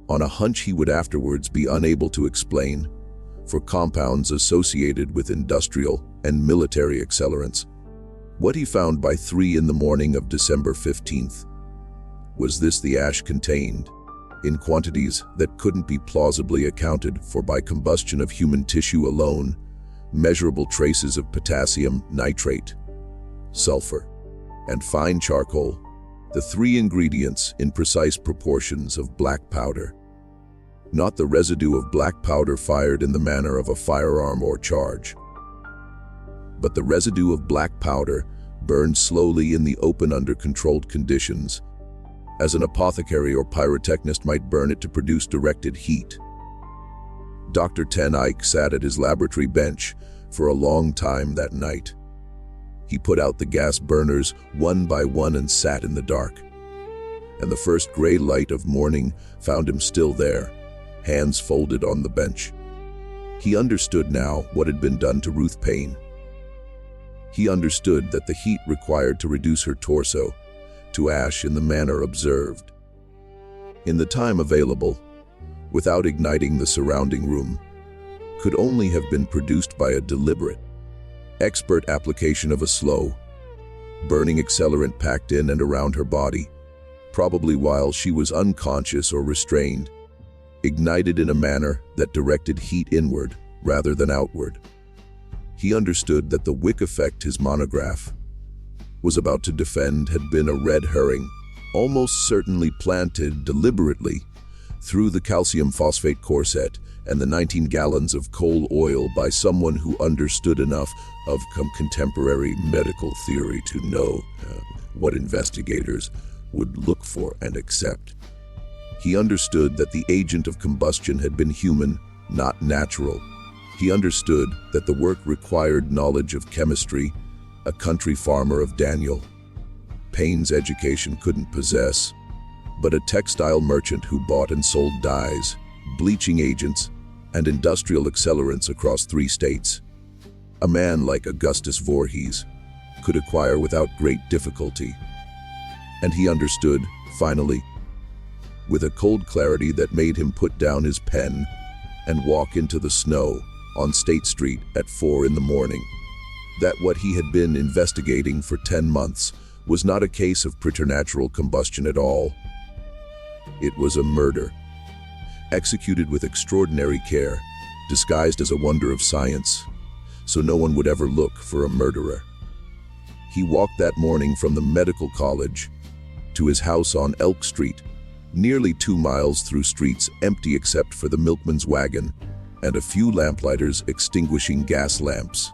on a hunch he would afterwards be unable to explain, for compounds associated with industrial and military accelerants. What he found by 3 in the morning of December 15th was this: the ash contained, in quantities that couldn't be plausibly accounted for by combustion of human tissue alone, measurable traces of potassium nitrate, sulfur, and fine charcoal, the 3 ingredients in precise proportions of black powder. Not the residue of black powder fired in the manner of a firearm or charge, but the residue of black powder burned slowly in the open under controlled conditions, as an apothecary or pyrotechnist might burn it to produce directed heat. Dr. Ten Eyck sat at his laboratory bench for a long time that night. He put out the gas burners one by one and sat in the dark. And the first gray light of morning found him still there, hands folded on the bench. He understood now what had been done to Ruth Payne. He understood that the heat required to reduce her torso to ash in the manner observed, in the time available, without igniting the surrounding room, could only have been produced by a deliberate, expert application of a slow, burning accelerant packed in and around her body, probably while she was unconscious or restrained, ignited in a manner that directed heat inward rather than outward. He understood that the wick effect his monograph was about to defend had been a red herring, almost certainly planted deliberately through the calcium phosphate corset and the 19 gallons of coal oil by someone who understood enough of contemporary medical theory to know what investigators would look for and accept. He understood that the agent of combustion had been human, not natural. He understood that the work required knowledge of chemistry a country farmer of Daniel Payne's education couldn't possess, but a textile merchant who bought and sold dyes, bleaching agents, and industrial accelerants across 3 states. A man like Augustus Voorhees could acquire without great difficulty. And he understood, finally, with a cold clarity that made him put down his pen and walk into the snow on State Street at 4 in the morning, that what he had been investigating for 10 months was not a case of preternatural combustion at all. It was a murder, executed with extraordinary care, disguised as a wonder of science, so no one would ever look for a murderer. He walked that morning from the medical college to his house on Elk Street, nearly 2 miles through streets empty except for the milkman's wagon and a few lamplighters extinguishing gas lamps.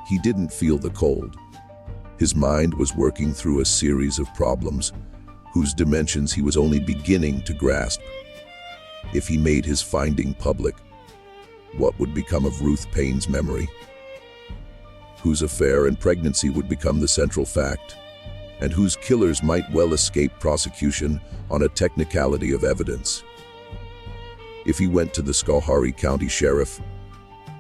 He didn't feel the cold. His mind was working through a series of problems whose dimensions he was only beginning to grasp. If he made his finding public, what would become of Ruth Payne's memory? Whose affair and pregnancy would become the central fact, and whose killers might well escape prosecution on a technicality of evidence? If he went to the Schoharie County sheriff,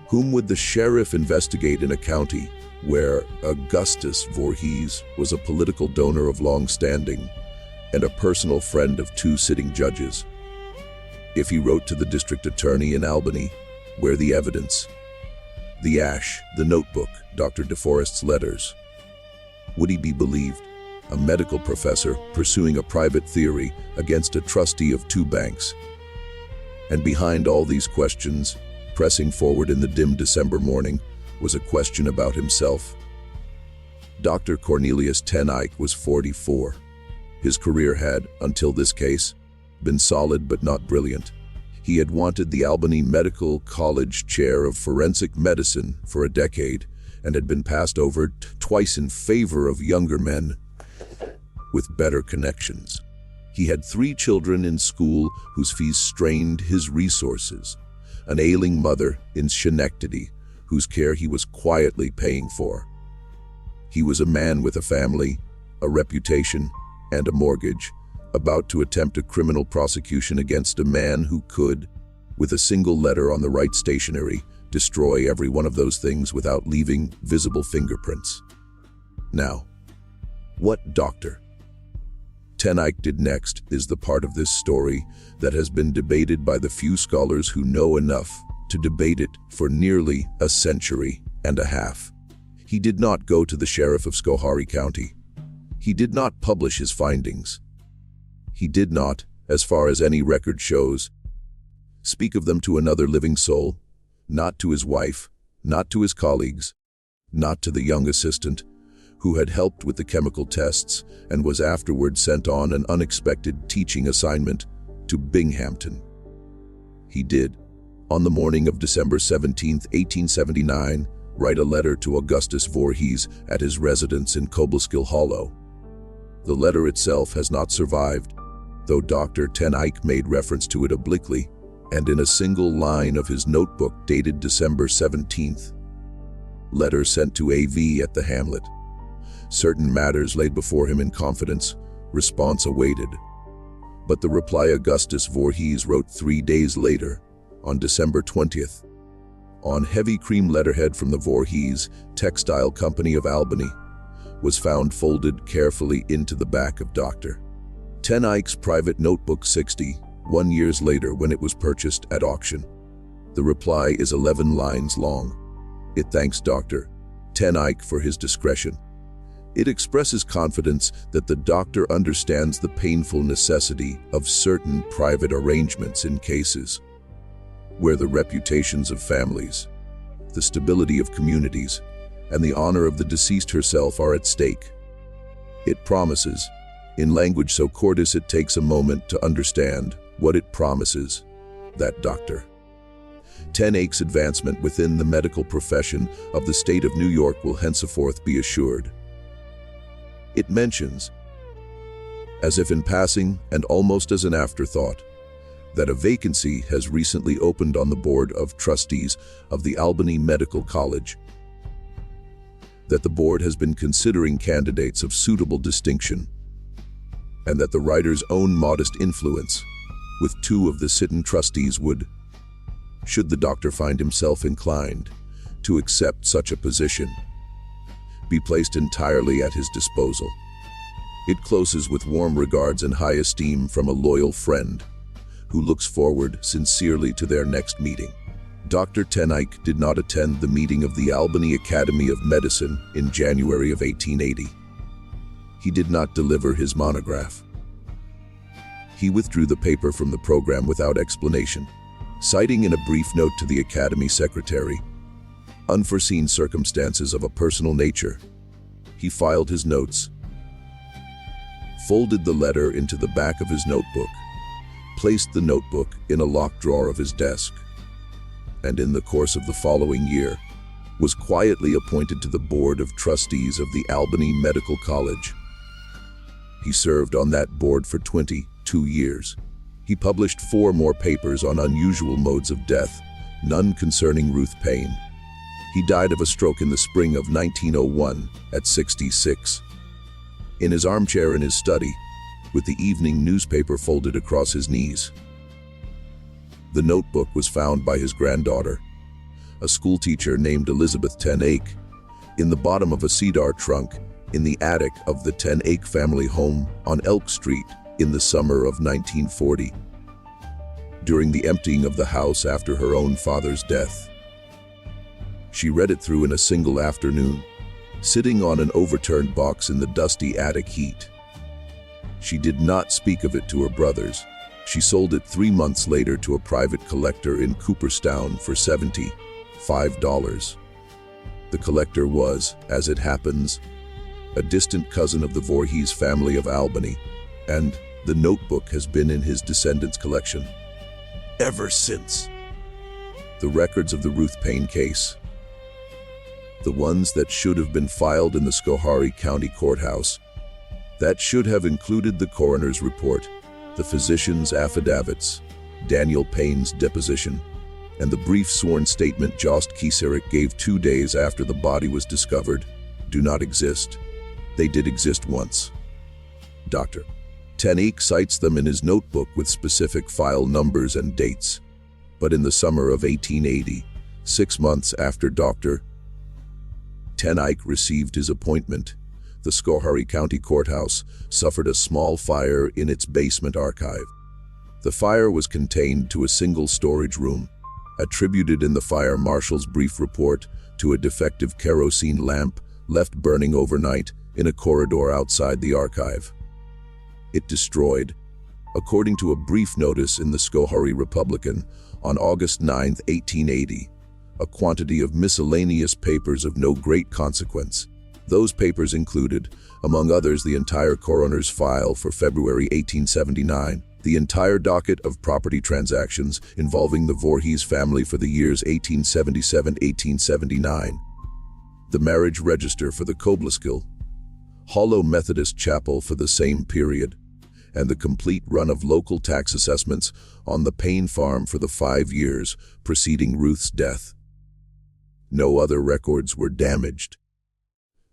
whom would the sheriff investigate in a county where Augustus Voorhees was a political donor of long standing and a personal friend of 2 sitting judges? If he wrote to the district attorney in Albany, where the evidence, the ash, the notebook, Dr. DeForest's letters, would he be believed? A medical professor pursuing a private theory against a trustee of 2 banks. And behind all these questions, pressing forward in the dim December morning, was a question about himself. Dr. Cornelius Ten Eyck was 44. His career had, until this case, been solid but not brilliant. He had wanted the Albany Medical College chair of forensic medicine for a decade and had been passed over twice in favor of younger men with better connections. He had 3 children in school whose fees strained his resources, an ailing mother in Schenectady, whose care he was quietly paying for. He was a man with a family, a reputation, and a mortgage, about to attempt a criminal prosecution against a man who could, with a single letter on the right stationery, destroy every one of those things without leaving visible fingerprints. Now, what Dr. Payne did next is the part of this story that has been debated by the few scholars who know enough to debate it for nearly a century and a half. He did not go to the sheriff of Schoharie County. He did not publish his findings. He did not, as far as any record shows, speak of them to another living soul, not to his wife, not to his colleagues, not to the young assistant who had helped with the chemical tests and was afterward sent on an unexpected teaching assignment to Binghamton. He did, on the morning of December 17, 1879, write a letter to Augustus Voorhees at his residence in Combustion Hollow. The letter itself has not survived, though Dr. Payne made reference to it obliquely and in a single line of his notebook dated December 17th. Letter sent to AV at the Hamlet. Certain matters laid before him in confidence, response awaited. But the reply Augustus Voorhees wrote 3 days later, on December 20th, on heavy cream letterhead from the Voorhees Textile Company of Albany, was found folded carefully into the back of Dr. Payne's private notebook 61 years later when it was purchased at auction. The reply is 11 lines long. It thanks Dr. Payne for his discretion. It expresses confidence that the doctor understands the painful necessity of certain private arrangements in cases where the reputations of families, the stability of communities, and the honor of the deceased herself are at stake. It promises, in language so courteous it takes a moment to understand what it promises, that Dr. Payne's advancement within the medical profession of the state of New York will henceforth be assured. It mentions, as if in passing and almost as an afterthought, that a vacancy has recently opened on the Board of Trustees of the Albany Medical College, that the board has been considering candidates of suitable distinction, and that the writer's own modest influence with 2 of the sitting trustees would, should the doctor find himself inclined to accept such a position, be placed entirely at his disposal. It closes with warm regards and high esteem from a loyal friend who looks forward sincerely to their next meeting. Dr. Payne did not attend the meeting of the Albany Academy of Medicine in January of 1880. He did not deliver his monograph. He withdrew the paper from the program without explanation, citing in a brief note to the Academy secretary unforeseen circumstances of a personal nature. He filed his notes, folded the letter into the back of his notebook, placed the notebook in a locked drawer of his desk, and in the course of the following year was quietly appointed to the Board of Trustees of the Albany Medical College. He served on that board for 22 years. He published 4 more papers on unusual modes of death, none concerning Ruth Payne. He died of a stroke in the spring of 1901 at 66. In his armchair in his study, with the evening newspaper folded across his knees. The notebook was found by his granddaughter, a schoolteacher named Elizabeth Payne, in the bottom of a cedar trunk in the attic of the Payne family home on Elk Street in the summer of 1940, during the emptying of the house after her own father's death. She read it through in a single afternoon, sitting on an overturned box in the dusty attic heat. She did not speak of it to her brothers. She sold it 3 months later to a private collector in Cooperstown for $75. The collector was, as it happens, a distant cousin of the Voorhees family of Albany, and the notebook has been in his descendants' collection ever since. The records of the Ruth Payne case, the ones that should have been filed in the Schoharie County Courthouse, that should have included the coroner's report, the physician's affidavits, Daniel Payne's deposition, and the brief sworn statement Jost Kieserik gave 2 days after the body was discovered do not exist. They did exist once. Dr. Ten cites them in his notebook with specific file numbers and dates. But in the summer of 1880, 6 months after Dr. Ten received his appointment, the Schoharie County Courthouse suffered a small fire in its basement archive. The fire was contained to a single storage room, attributed in the fire marshal's brief report to a defective kerosene lamp left burning overnight in a corridor outside the archive. It destroyed, according to a brief notice in the Schoharie Republican on August 9, 1880, a quantity of miscellaneous papers of no great consequence. Those papers included, among others, the entire coroner's file for February 1879, the entire docket of property transactions involving the Voorhees family for the years 1877-1879, the marriage register for the Combustion, Hollow Methodist Chapel for the same period, and the complete run of local tax assessments on the Payne farm for the 5 years preceding Ruth's death. No other records were damaged.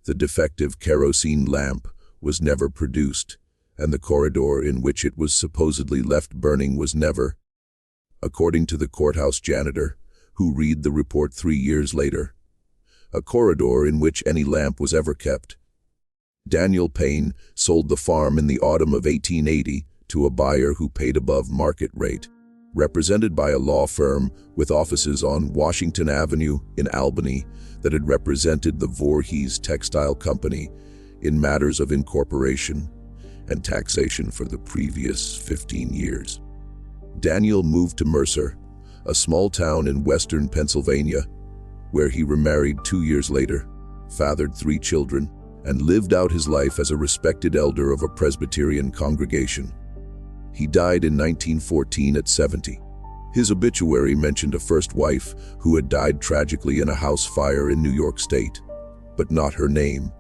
The defective kerosene lamp was never produced, and the corridor in which it was supposedly left burning was never, according to the courthouse janitor, who read the report 3 years later, a corridor in which any lamp was ever kept. Daniel Payne sold the farm in the autumn of 1880 to a buyer who paid above market rate, represented by a law firm with offices on Washington Avenue in Albany that had represented the Voorhees Textile Company in matters of incorporation and taxation for the previous 15 years. Daniel moved to Mercer, a small town in western Pennsylvania, where he remarried 2 years later, fathered 3 children, and lived out his life as a respected elder of a Presbyterian congregation. He died in 1914 at 70. His obituary mentioned a first wife who had died tragically in a house fire in New York State, but not her name.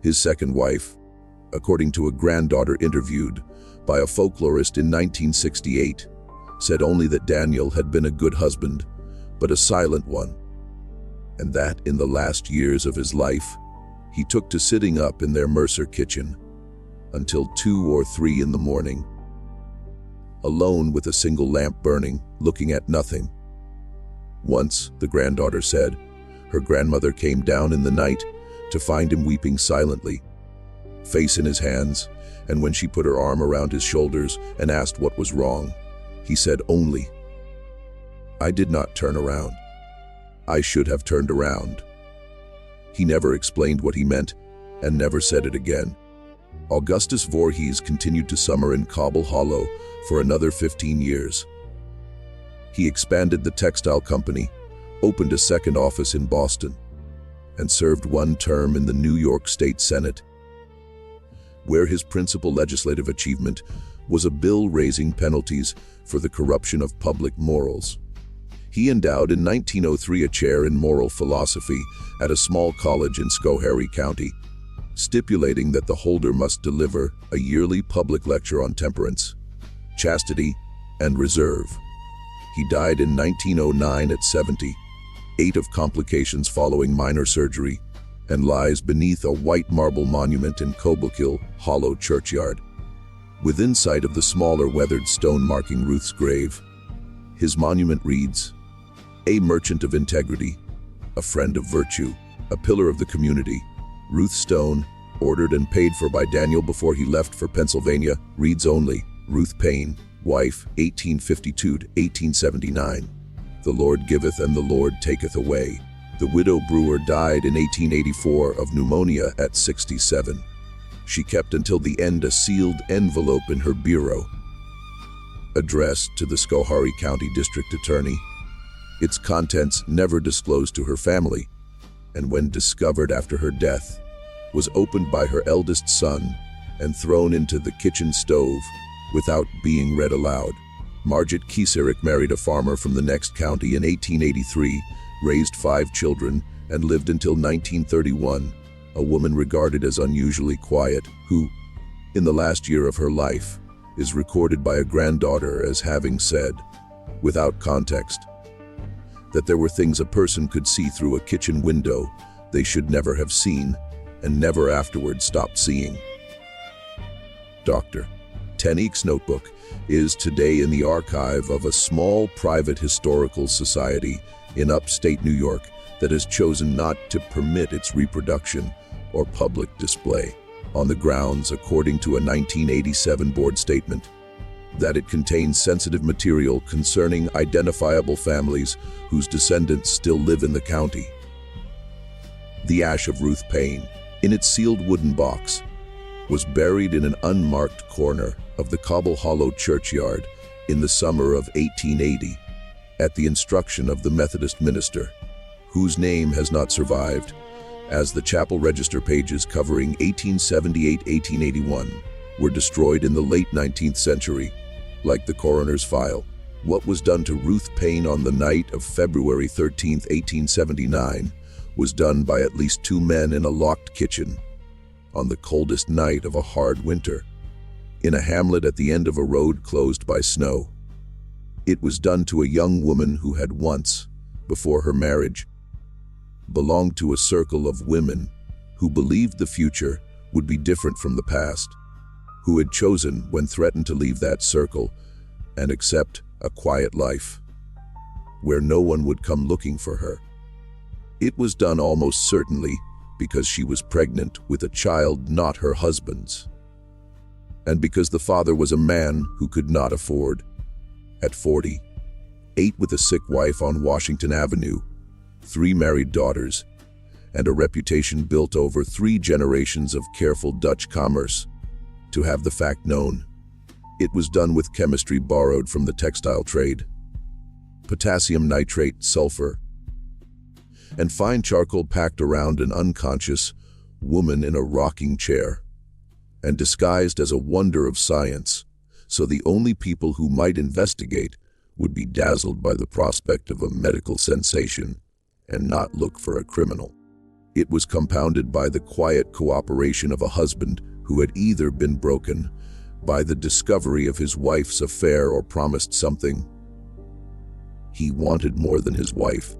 His second wife, according to a granddaughter interviewed by a folklorist in 1968, said only that Daniel had been a good husband, but a silent one, and that in the last years of his life, he took to sitting up in their Mercer kitchen until 2 or 3 in the morning, alone with a single lamp burning, looking at nothing. Once, the granddaughter said, her grandmother came down in the night to find him weeping silently, face in his hands, and when she put her arm around his shoulders and asked what was wrong, he said only, "I did not turn around. I should have turned around." He never explained what he meant and never said it again. Augustus Voorhees continued to summer in Cobble Hollow for another 15 years. He expanded the textile company, opened a second office in Boston, and served 1 term in the New York State Senate, where his principal legislative achievement was a bill raising penalties for the corruption of public morals. He endowed in 1903 a chair in moral philosophy at a small college in Schoharie County, stipulating that the holder must deliver a yearly public lecture on temperance, chastity, and reserve. He died in 1909 at 70, 8 of complications following minor surgery, and lies beneath a white marble monument in Combustion Hollow churchyard, within sight of the smaller weathered stone marking Ruth's grave. His monument reads, "A merchant of integrity, a friend of virtue, a pillar of the community, Ruth Stone, ordered and paid for by Daniel before he left for Pennsylvania, reads only, Ruth Payne, wife, 1852 to 1879. The Lord giveth and the Lord taketh away." The widow brewer died in 1884 of pneumonia at 67. She kept until the end a sealed envelope in her bureau, addressed to the Schoharie County District Attorney. Its contents never disclosed to her family, and when discovered after her death, was opened by her eldest son and thrown into the kitchen stove without being read aloud. Margaret Kieserik married a farmer from the next county in 1883, raised 5 children, and lived until 1931, a woman regarded as unusually quiet, who, in the last year of her life, is recorded by a granddaughter as having said, without context, that there were things a person could see through a kitchen window they should never have seen and never afterward stopped seeing. Dr. Tenique's notebook is today in the archive of a small private historical society in upstate New York that has chosen not to permit its reproduction or public display, on the grounds, according to a 1987 board statement, that it contains sensitive material concerning identifiable families whose descendants still live in the county. The ash of Ruth Payne, in its sealed wooden box, was buried in an unmarked corner of the Cobble Hollow churchyard in the summer of 1880, at the instruction of the Methodist minister, whose name has not survived, as the chapel register pages covering 1878-1881 were destroyed in the late 19th century, like the coroner's file. What was done to Ruth Payne on the night of February 13, 1879, was done by at least 2 men in a locked kitchen, on the coldest night of a hard winter, in a hamlet at the end of a road closed by snow. It was done to a young woman who had once, before her marriage, belonged to a circle of women who believed the future would be different from the past, who had chosen, when threatened, to leave that circle and accept a quiet life, where no one would come looking for her. It was done almost certainly because she was pregnant with a child not her husband's, and because the father was a man who could not afford, at 40, 8 with a sick wife on Washington Avenue, 3 married daughters, and a reputation built over 3 generations of careful Dutch commerce, to have the fact known. It was done with chemistry borrowed from the textile trade, potassium nitrate, sulfur, and fine charcoal packed around an unconscious woman in a rocking chair, and disguised as a wonder of science, so the only people who might investigate would be dazzled by the prospect of a medical sensation and not look for a criminal. It was compounded by the quiet cooperation of a husband who had either been broken by the discovery of his wife's affair or promised something he wanted more than his wife,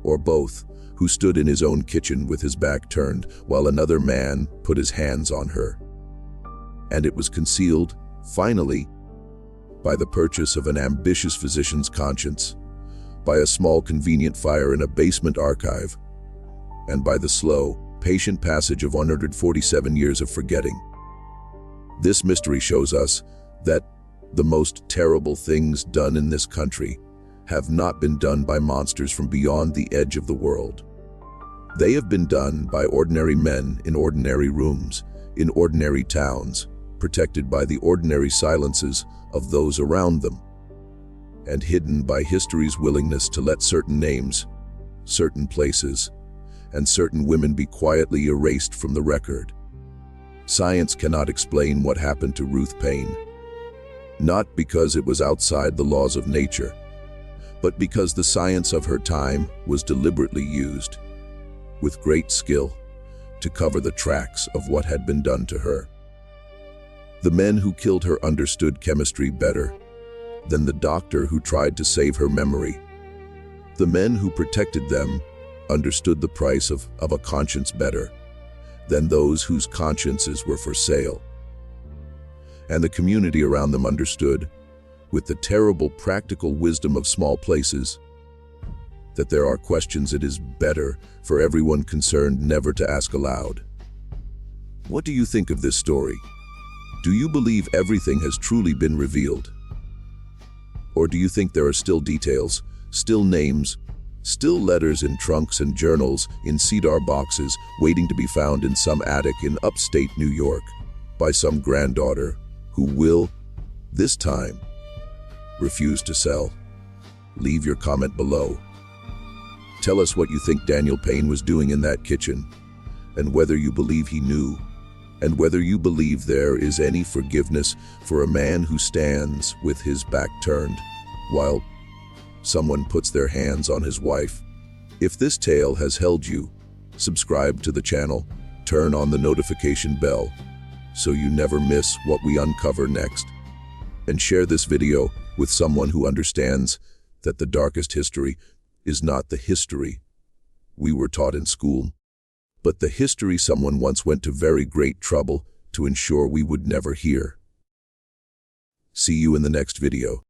or both, who stood in his own kitchen with his back turned while another man put his hands on her. And it was concealed, finally, by the purchase of an ambitious physician's conscience, by a small convenient fire in a basement archive, and by the slow, patient passage of 147 years of forgetting. This mystery shows us that the most terrible things done in this country have not been done by monsters from beyond the edge of the world. They have been done by ordinary men in ordinary rooms, in ordinary towns, protected by the ordinary silences of those around them, and hidden by history's willingness to let certain names, certain places, and certain women be quietly erased from the record. Science cannot explain what happened to Ruth Payne, not because it was outside the laws of nature, but because the science of her time was deliberately used, with great skill, to cover the tracks of what had been done to her. The men who killed her understood chemistry better than the doctor who tried to save her memory. The men who protected them understood the price of a conscience better than those whose consciences were for sale. And the community around them understood, with the terrible practical wisdom of small places, that there are questions it is better for everyone concerned never to ask aloud. What do you think of this story? Do you believe everything has truly been revealed? Or do you think there are still details, still names, still letters in trunks and journals in cedar boxes waiting to be found in some attic in upstate New York by some granddaughter who will, this time, refuse to sell? Leave your comment below. Tell us what you think Daniel Payne was doing in that kitchen, and whether you believe he knew, and whether you believe there is any forgiveness for a man who stands with his back turned while someone puts their hands on his wife. If this tale has held you, subscribe to the channel, turn on the notification bell so you never miss what we uncover next, and share this video with someone who understands that the darkest history is not the history we were taught in school, but the history someone once went to very great trouble to ensure we would never hear. See you in the next video.